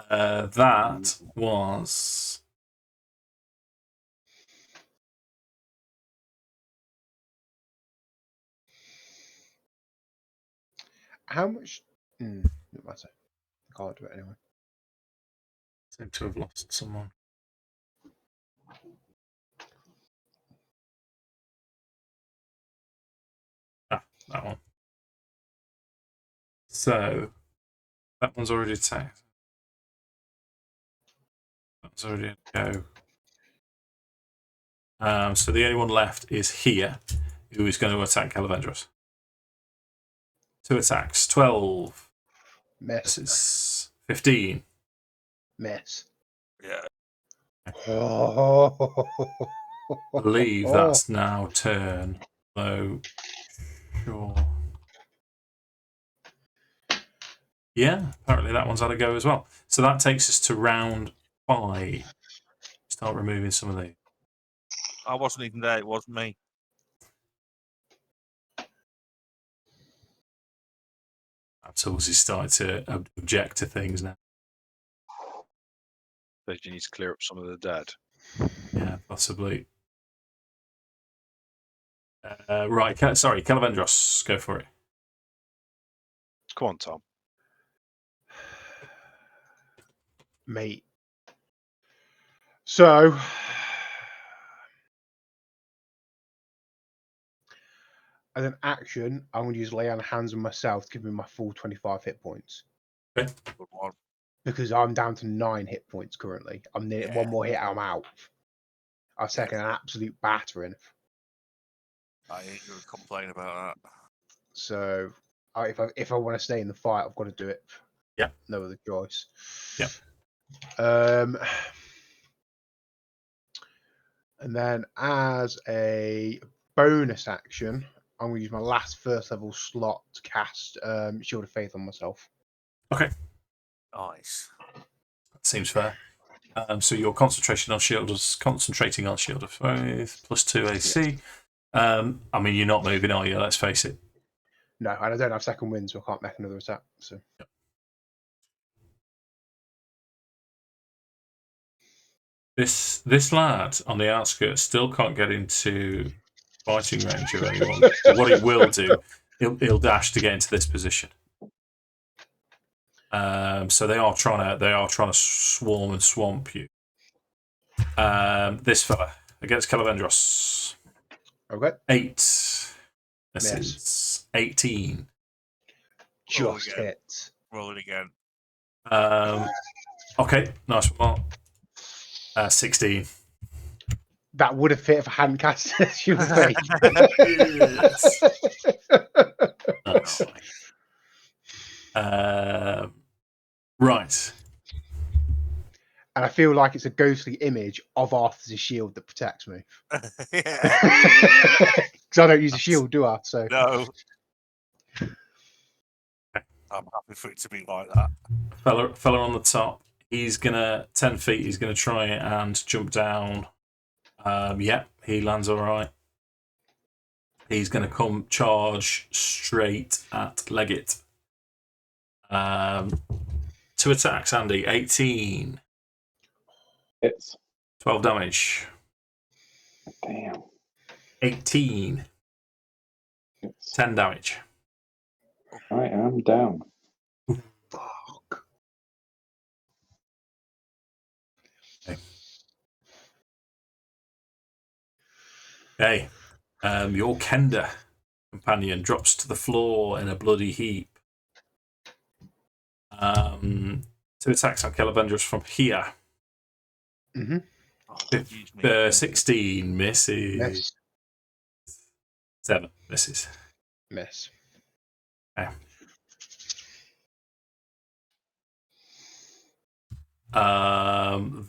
That was How much? No matter. I can't do it anyway. Seem to have lost someone. Ah, that one. So that one's already attacked. That's already a go. So the only one left is here, who is going to attack Kelevendros. 2 attacks. 12. Miss. This is 15. Miss. Yeah. Oh. I believe that's now turn. So, sure. Yeah, apparently that one's had a go as well. So that takes us to round 5. Start removing some of these. I wasn't even there. It wasn't me. Tools is starting to object to things now. So you need to clear up some of the dead. Yeah, possibly. Right, sorry, Kelevendros, go for it. Come on, Tom. Mate. So, as an action, I'm going to use lay on hands on myself to give me my full 25 hit points. Okay. Good one. Because I'm down to 9 hit points currently. I'm near one more hit, I'm out. I've taken an absolute battering. I ain't going to complain about that. So, if I want to stay in the fight, I've got to do it. Yeah. No other choice. Yeah. And then as a bonus action, I'm going to use my last first level slot to cast Shield of Faith on myself. Okay. Nice. That seems fair. So you're concentrating on Shield of Faith, +2 AC. I mean, you're not moving, are you? Let's face it. No, and I don't have second wind, so I can't make another attack. So. Yep. This lad on the outskirts still can't get into fighting range of anyone. What it will do, he'll dash to get into this position. So they are trying to swarm and swamp you. This fella against Kelevendros. Okay. 8. This is 18. Just hit. Roll it again. Okay, nice one. 16. That would have hit if I hadn't cast Shield of Faith. Yes. Nice. Right. And I feel like it's a ghostly image of Arthas' shield that protects me. Yeah. Because I don't use a shield, do I? So No. I'm happy for it to be like that. Fella on the top. He's gonna 10 feet. He's gonna try and jump down. Yeah, he lands all right. He's gonna come charge straight at Leggit. 2 attacks, Andy. 18. Hits. 12 damage. Damn. 18. Hits. 10 damage. I am down. fuck. Okay. Your Kender companion drops to the floor in a bloody heap. 2 attacks on Kelevendros from here. Mm-hmm. 16 misses. Miss. 7 misses. Miss. Okay.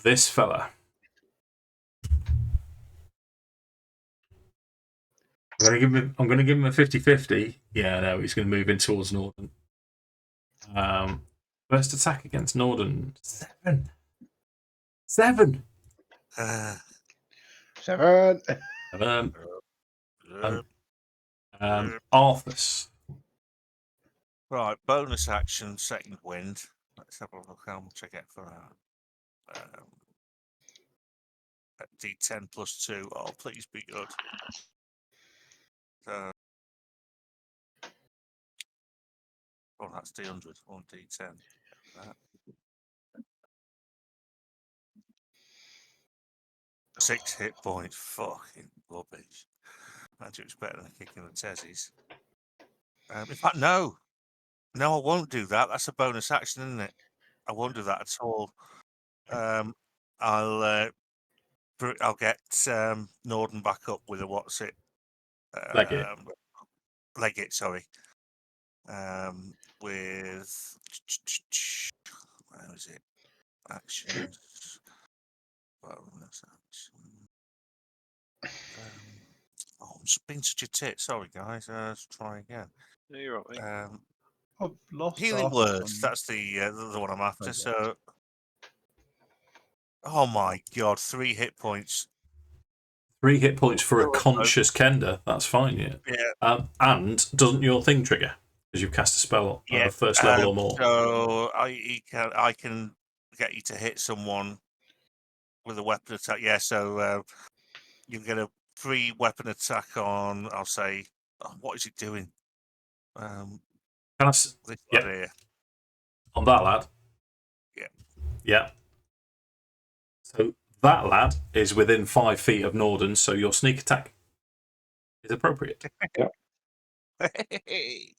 This fella. I'm going to give him a 50-50. Yeah, no, he's going to move in towards Nordan. First attack against Nordan. 7. 7. 7. Arthas. Right, bonus action, second wind. Let's have a look how much I get for that. D10 plus 2. Oh, please be good. Oh, that's D100. 1d10. That. 6 hit points. Fucking rubbish. Imagine it's better than kicking the Tezzies. In fact, no. No, I won't do that. That's a bonus action, isn't it? I won't do that at all. I'll get Nordan back up with a what's it? Leggit. Leggit, sorry. With where is it? Actions. Bonus action. I'm being such a tit. Sorry, guys. Let's try again. No, you're right, mate. I've lost Healing Arthas words. on- That's the one I'm after. Okay. So, oh my god, 3 hit points. 3 hit points for a conscious Kender. That's fine, yeah. Yeah. And doesn't your thing trigger because you've cast a spell at first level or more? So I can get you to hit someone with a weapon attack. Yeah. So you get a free weapon attack on. I'll say, what is it doing? Can I This yeah. here. On that lad. Yeah. Yeah. So that lad is within 5 feet of Nordan, so your sneak attack is appropriate.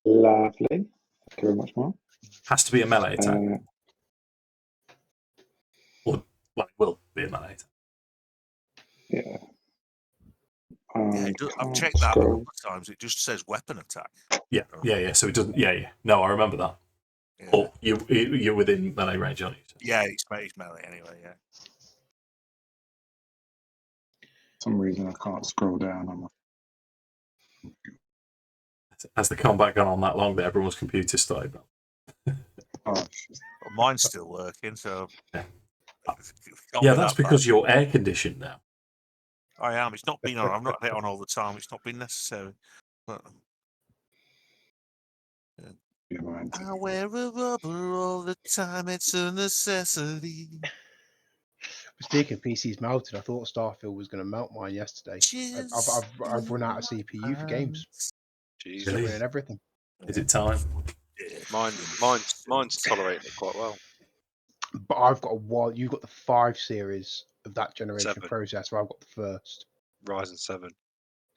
Lovely. Thank you very much, Mark. Has to be a melee attack. Or well, it will be a melee attack. Yeah. I've checked that a couple of times. It just says weapon attack. Yeah. So it doesn't. Yeah. No, I remember that. Yeah. Or you're within melee range, aren't you? Yeah, it's melee anyway. Yeah. For some reason, I can't scroll down on my. Has the combat gone on that long that everyone's computer started? Oh, Mine's still working, so yeah, that's because you're air conditioned now. I am. It's not been on. I've not had it on all the time. It's not been necessary. But, I wear a rubber all the time. It's a necessity. Speaking of PCs melted, I thought Starfield was going to melt mine yesterday. I've run out of CPU for games. Jeez. Really? And everything. Is it time? Mine's tolerating it quite well. But I've got you've got the 5 series of that generation 7. processor. I've got the first. Ryzen 7.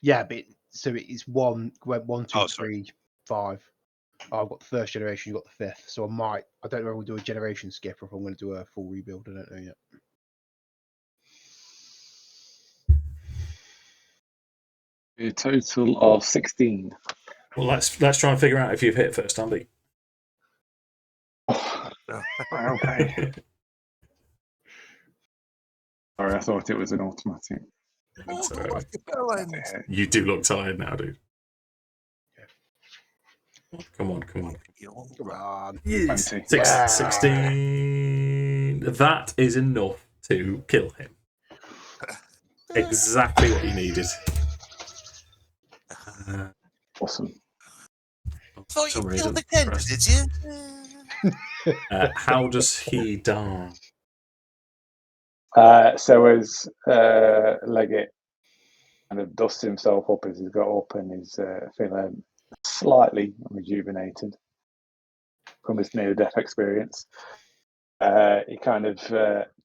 Yeah, but it's 1, 2, Oh, 3, 5. I've got the first generation, you've got the 5th. So I don't know if we'll do a generation skip or if I'm going to do a full rebuild. I don't know yet. A total of 16. Well, let's try and figure out if you've hit first, Andy. Oh, okay. Sorry, I thought it was an automatic. You do look tired now, dude. Come on. Come on. Yes. 20. 16. That is enough to kill him. Exactly what you needed. Awesome. Thought you killed the Kender, did you? How does he die? So as Leggit kind of dusts himself up as he's got up and he's feeling slightly rejuvenated from his near-death experience, he kind of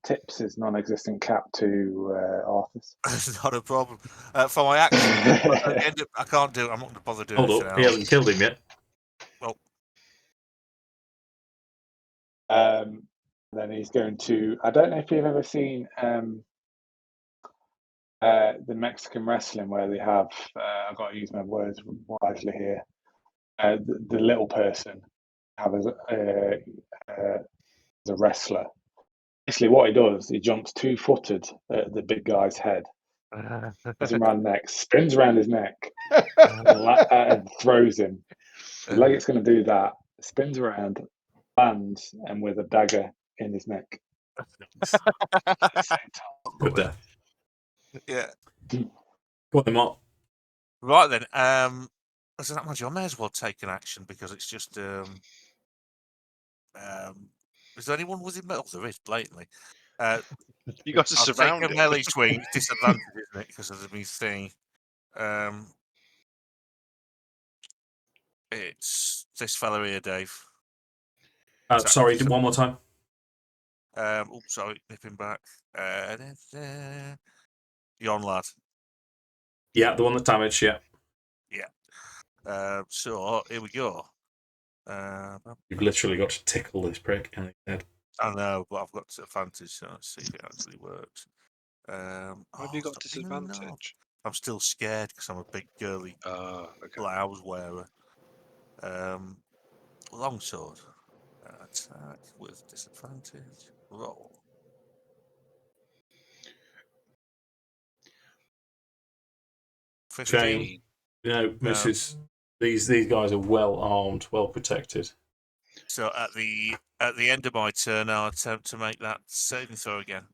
tips his non-existent cap to Arthas. Not a problem. For my action, I can't do it. I'm not going to bother doing Hold anything up, else. he hasn't killed him yet. Well, then he's going to. I don't know if you've ever seen the Mexican wrestling where they have. I've got to use my words wisely here. The little person have as a wrestler. Basically, what he does, he jumps 2-footed at the big guy's head, puts him around the neck, spins around his neck, and throws him. So Leggett's going to do that. Spins around, lands, and with a dagger in his neck. Good death. Yeah. Go on, Mark. Right then. So that much, I may as well take an action because it's just. Is there anyone within metal? There is, blatantly. You guys are I'll surrounded. take a melee swing. Disadvantage, isn't it? Because of the thing. It's this fella here, Dave. Sorry, one more time. Sorry, nipping back. Yon lad. Yeah, the one that damaged. Yeah. Yeah. So here we go. You've literally got to tickle this prick in the head. I know, but I've got advantage, so let's see if it actually works. Have you got disadvantage? I'm still scared because I'm a big girly blouse wearer. Longsword. Attack with disadvantage. Roll. Shane, misses. These guys are well armed, well protected. So at the end of my turn, I'll attempt to make that saving throw again.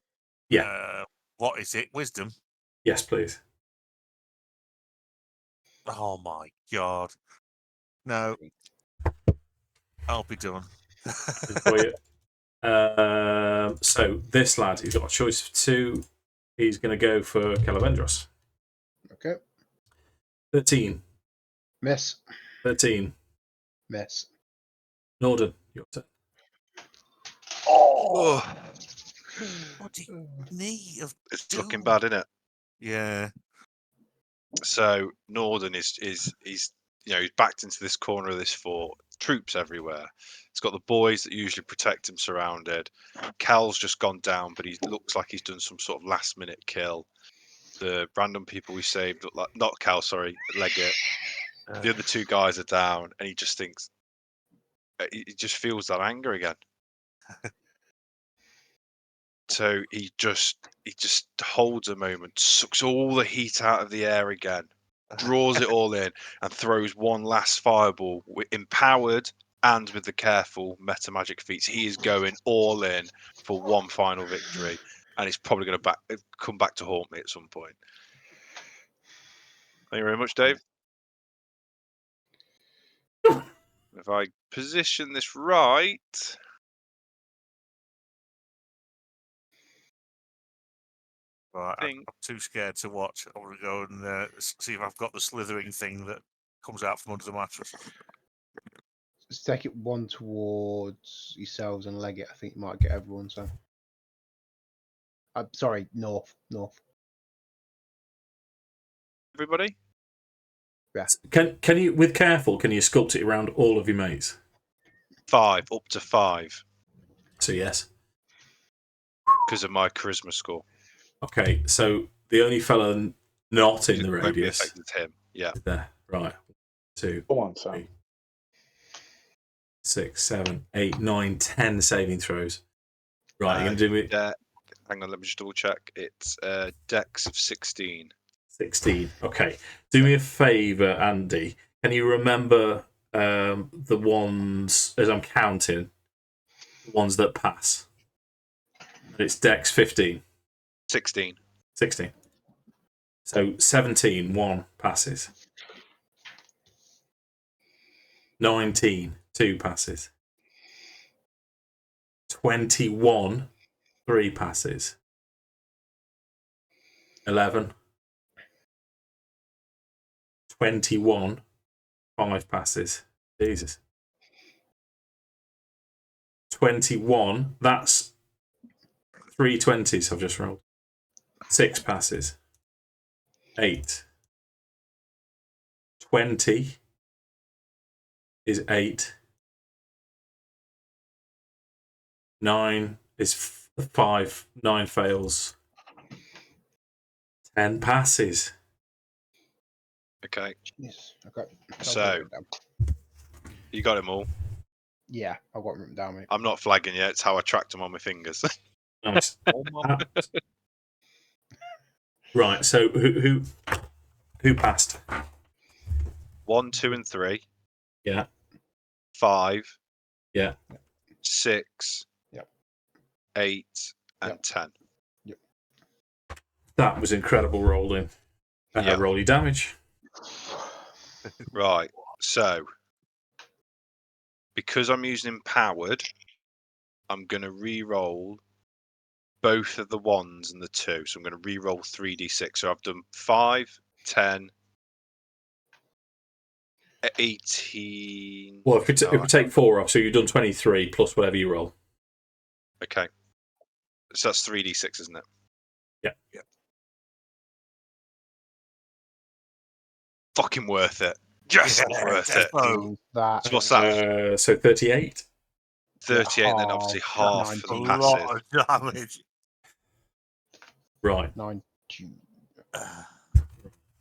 Yeah. What is it? Wisdom? Yes, please. Oh my god. No. I'll be done. For you. So this lad, he's got a choice of 2. He's going to go for Kelevendros. Okay. 13. Miss. 13. Miss. Nordan, your turn. Oh, Bloody knee of it's doom. looking bad, isn't it? Yeah. So Nordan is he's backed into this corner of this fort. Troops everywhere. It's got the boys that usually protect him surrounded. Cal's just gone down, but he looks like he's done some sort of last minute kill. The random people we saved look like not Cal, sorry, Leggit. The other 2 guys are down, and he just thinks he just feels that anger again. So he just holds a moment, sucks all the heat out of the air again, draws it all in, and throws one last fireball, empowered and with the careful meta magic feats. He is going all in for one final victory, and it's probably going to come back to haunt me at some point. Thank you very much, Dave. If I position this right. Right, I'm too scared to watch. I want to go and see if I've got the slithering thing that comes out from under the mattress. Let's take it one towards yourselves and Leggit. I think you might get everyone. So, I'm sorry, north. Everybody. Yeah. Can you, with careful, can you sculpt it around all of your mates? 5, up to 5. So yes. Because of my charisma score. Okay, so the only fella not in the radius is him. Yeah. There. Right. 2, Go on, Sam. 3, 6, 7, 8, 9, 10 saving throws. Right, you're gonna do me. Hang on, let me just double check. It's dex of 16. 16. Okay. Do me a favour, Andy. Can you remember the ones, as I'm counting, the ones that pass? And it's dex 15. 16. 16. So 17, 1 passes. 19, 2 passes. 21, 3 passes. 11. 21, 5 passes. Jesus. 21, that's 3 20s I've just rolled. 6 passes. 8. 20 is 8. 9 is 5. 9 fails. 10 passes. Okay. Yes. Okay. So you got them all. Yeah, I've got them written down, mate. I'm not flagging yet. It's how I tracked them on my fingers. Nice. Right. So who passed? 1, 2, and 3. Yeah. 5. Yeah. 6. Yep. 8 and 10. Yep. That was incredible rolling. Roll your damage. Right. So because I'm using empowered, I'm going to re-roll both of the 1s and the 2. So I'm going to re-roll 3d6. So I've done 5, 10, 18. Well, if we take 4 off, so you've done 23 plus whatever you roll. Okay. So that's 3d6, isn't it? Yeah. Fucking worth it. Yes, it's worth it. That So what's that? So 38. 38, and then obviously half for the A passive. lot of damage. Right. 9.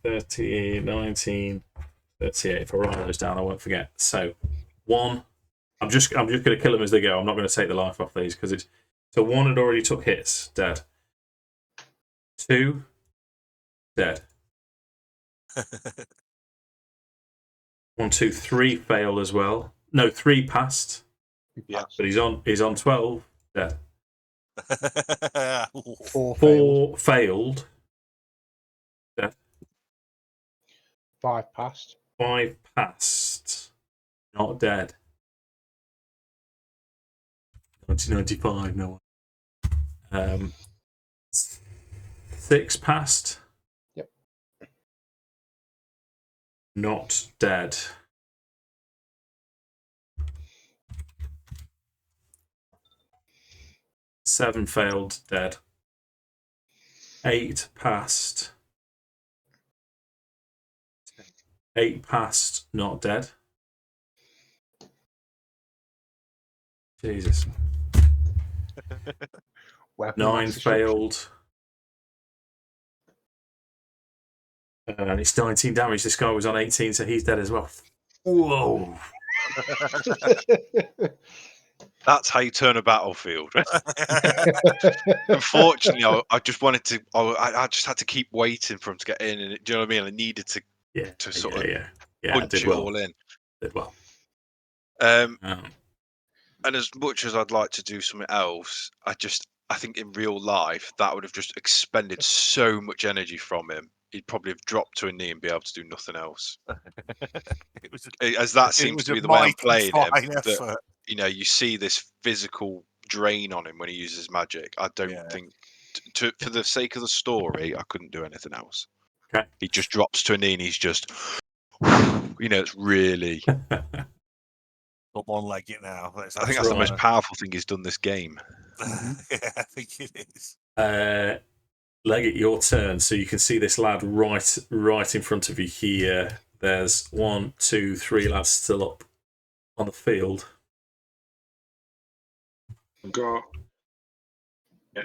30, 19, 38. If I write those down, I won't forget. So 1. I'm just going to kill them as they go. I'm not going to take the life off these because it's. So 1 had already took hits, dead. 2, dead. 1, 2, 3 fail as well. No, 3 passed. Yeah. But he's on 12, dead. 4 failed. Dead. 5 passed. 5 passed. Not dead. 1995, no one. 6 passed. Yep. Not dead. 7 failed, dead. 8 passed. 8 passed, not dead. Jesus. 9 failed. And it's 19 damage. This guy was on 18, so he's dead as well. Whoa. That's how you turn a battlefield. Unfortunately, I just wanted to. I just had to keep waiting for him to get in, and do you know what I mean? I needed to sort of punch it all in. Did well. And as much as I'd like to do something else, I think in real life that would have just expended so much energy from him. He'd probably have dropped to a knee and be able to do nothing else. As that seems to be the way I'm playing him. That, you see this physical drain on him when he uses magic. I don't think, for the sake of the story, I couldn't do anything else. Okay. He just drops to a knee and he's just, it's really. Got one Leggit now. I think that's the most powerful thing he's done this game. Yeah, I think it is. Leggit, your turn. So you can see this lad right in front of you here. There's 1, 2, 3 lads still up on the field. Got. Yeah.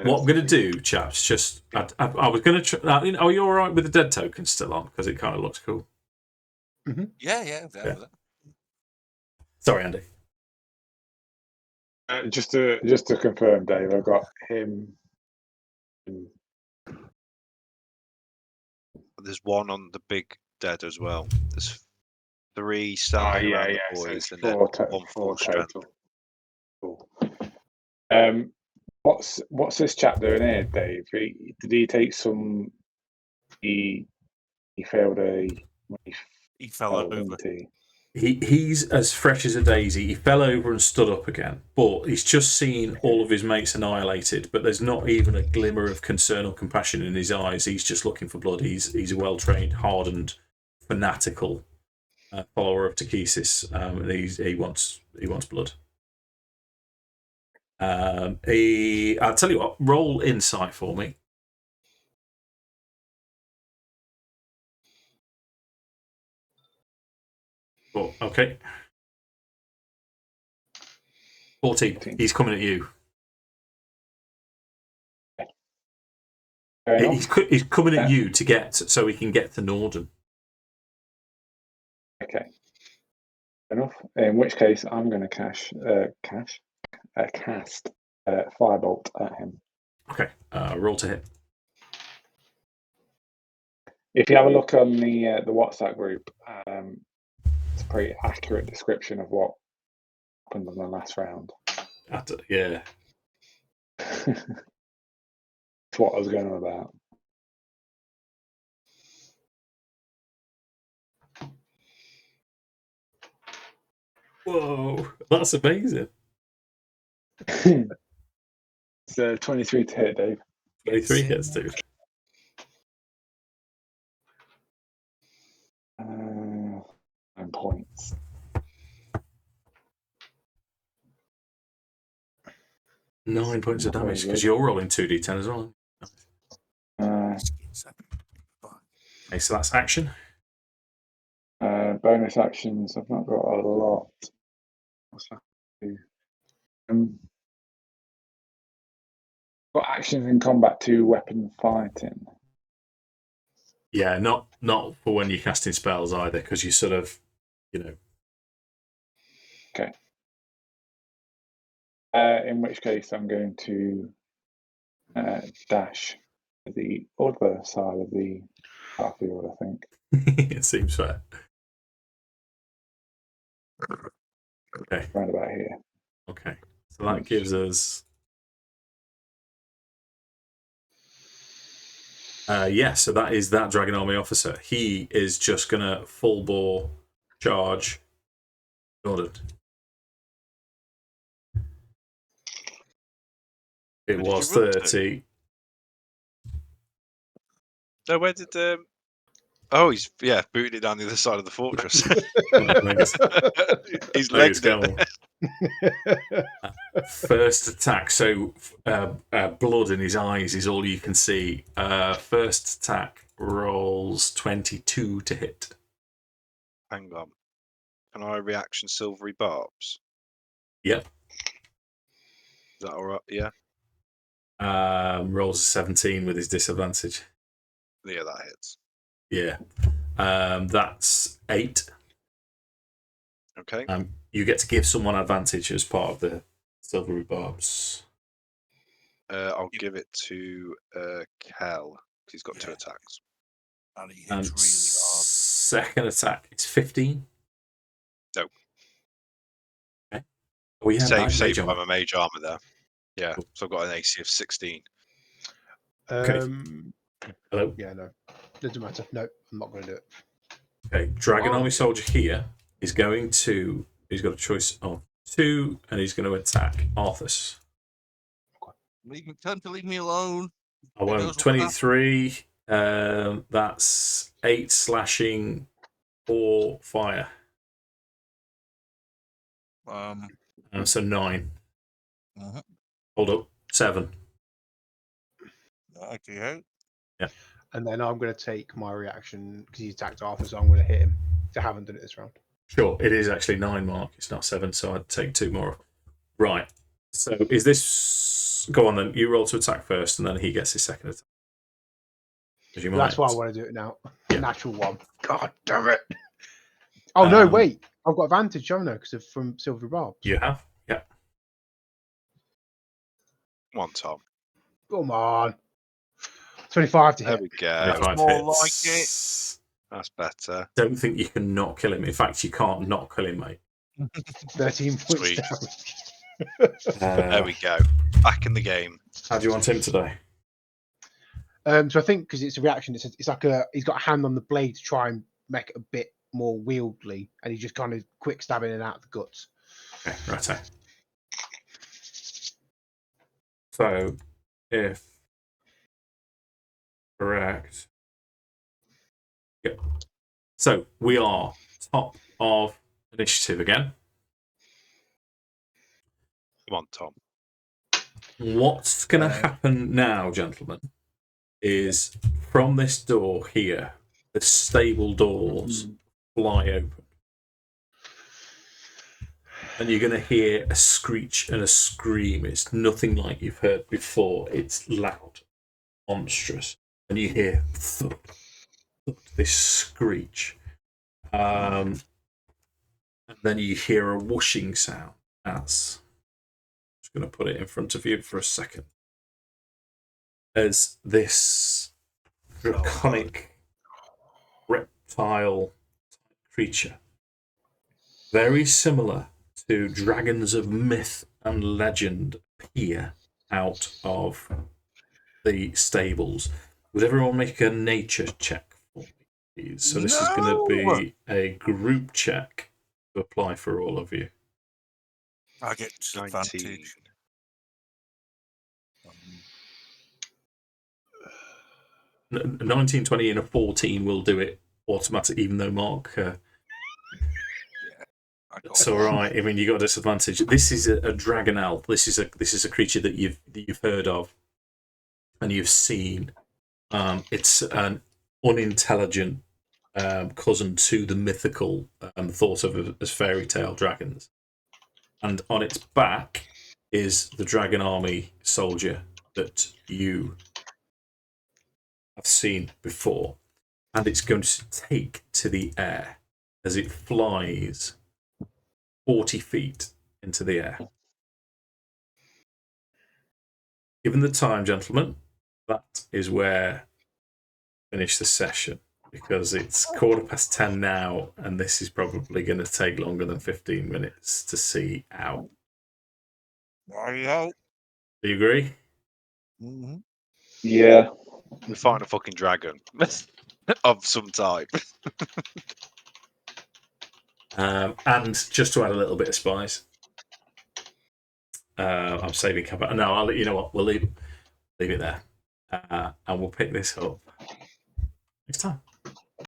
What I'm going to do, chaps, just I was going to. Are you all right with the dead token still on? Because it kind of looks cool. Mm-hmm. Yeah. Sorry, Andy. Just to confirm, Dave, I've got him. There's one on the big dead as well. There's 3 standing around the boys, so and then 1 full strength. Cool. What's this chap doing here, Dave? Did he take some? He failed he fell over. He's as fresh as a daisy. He fell over and stood up again, but he's just seen all of his mates annihilated. But there's not even a glimmer of concern or compassion in his eyes. He's just looking for blood. He's a well-trained, hardened, fanatical follower of Takesis, and he wants blood. I'll tell you what. Roll insight for me. Oh, okay. 14. He's coming at you. He's coming at you to get so he can get to Nordan. Okay. Enough. In which case, I'm going to cast Firebolt at him. Okay. Roll to hit. If you have a look on the WhatsApp group, it's a pretty accurate description of what happened in the last round. Yeah. That's what I was going on about. Whoa, that's amazing. It's 23 to hit, Dave. 23 hits, dude. points. Nine points of damage because you're rolling 2d10 as well. Okay, so that's action. Bonus actions. I've not got a lot. What's that do? Got actions in combat 2, weapon fighting. Yeah, not for when you're casting spells either, because you sort of, Okay. In which case, I'm going to dash to the other side of the battlefield, I think. It seems fair. Okay. Right about here. Okay. So that gives us. So that is that Dragon Army officer. He is just going to full bore charge Nordan. It was 30. No, where did oh, he's booted it down the other side of the fortress. He's legged it. First attack. So blood in his eyes is all you can see. First attack rolls 22 to hit. Hang on. Can I reaction silvery barbs? Yep. Is that all right? Yeah. Rolls a 17 with his disadvantage. Yeah, that hits. Yeah. That's 8. Okay. You get to give someone advantage as part of the silvery barbs. I'll give it to Kel, because he's got 2 attacks. And he hits And really hard. second attack, it's 15. No. Okay. Oh, yeah, Save by my mage armor there. Yeah, cool. So I've got an AC of 16. Okay. Hello? Yeah, no. Doesn't matter. No, I'm not going to do it. Okay, Dragon Army Soldier here is going to... He's got a choice of 2, and he's going to attack Arthas. Time to leave me alone. I won't. 23. That's 8 slashing, 4 fire. So 9. Hold up. 7. Okay. Yeah. And then I'm going to take my reaction because he attacked Arthur, so I'm going to hit him. I haven't done it this round. Sure, it is actually 9, Mark. It's not 7, so I'd take 2 more. Right. So is this... Go on then. You roll to attack first, and then he gets his second attack. That's why I want to do it now. Yeah. Natural 1. God damn it. Oh, no, wait. I've got advantage, haven't I? Because from Silver Barbs. You have? Yeah. Come on, Tom. Come on. 25 to hit. There we go. That's more like it. That's better. Don't think you can not kill him. In fact, you can't not kill him, mate. 13 points Sweet. down. There we go. Back in the game. How do you want him today? So I think because it's a reaction, it's like he's got a hand on the blade to try and make it a bit more wieldy, and he's just kind of quick stabbing it out of the guts. Okay, righto. So, if correct. Yep. So we are top of initiative again. Come on, Tom. What's going to happen now, gentlemen, is from this door here, the stable doors fly open. And you're going to hear a screech and a scream. It's nothing like you've heard before. It's loud, monstrous. And you hear thud, thud, this screech. And then you hear a whooshing sound as... I'm going to put it in front of you for a second. As this draconic reptile creature, very similar to dragons of myth and legend, appear out of the stables. Would everyone make a nature check for me, please? So this is going to be a group check to apply for all of you. I get advantage. 19, 20, and a 14 will do it automatically, even though Mark It's all right. I mean, you got a disadvantage. This is a dragon elf. This is a creature that you've heard of and you've seen. It's an unintelligent cousin to the mythical thought of as fairy tale dragons, and on its back is the dragon army soldier that you have seen before, and it's going to take to the air as it flies 40 feet into the air. Given the time, gentlemen, that is where I finish the session, because it's 10:15 now, and this is probably going to take longer than 15 minutes to see out. Mario. Do you agree? Mm-hmm. Yeah. We're fighting a fucking dragon of some type. And just to add a little bit of spice, I'm saving cover. No, I'll let you know what. We'll leave it there, and we'll pick this up next time.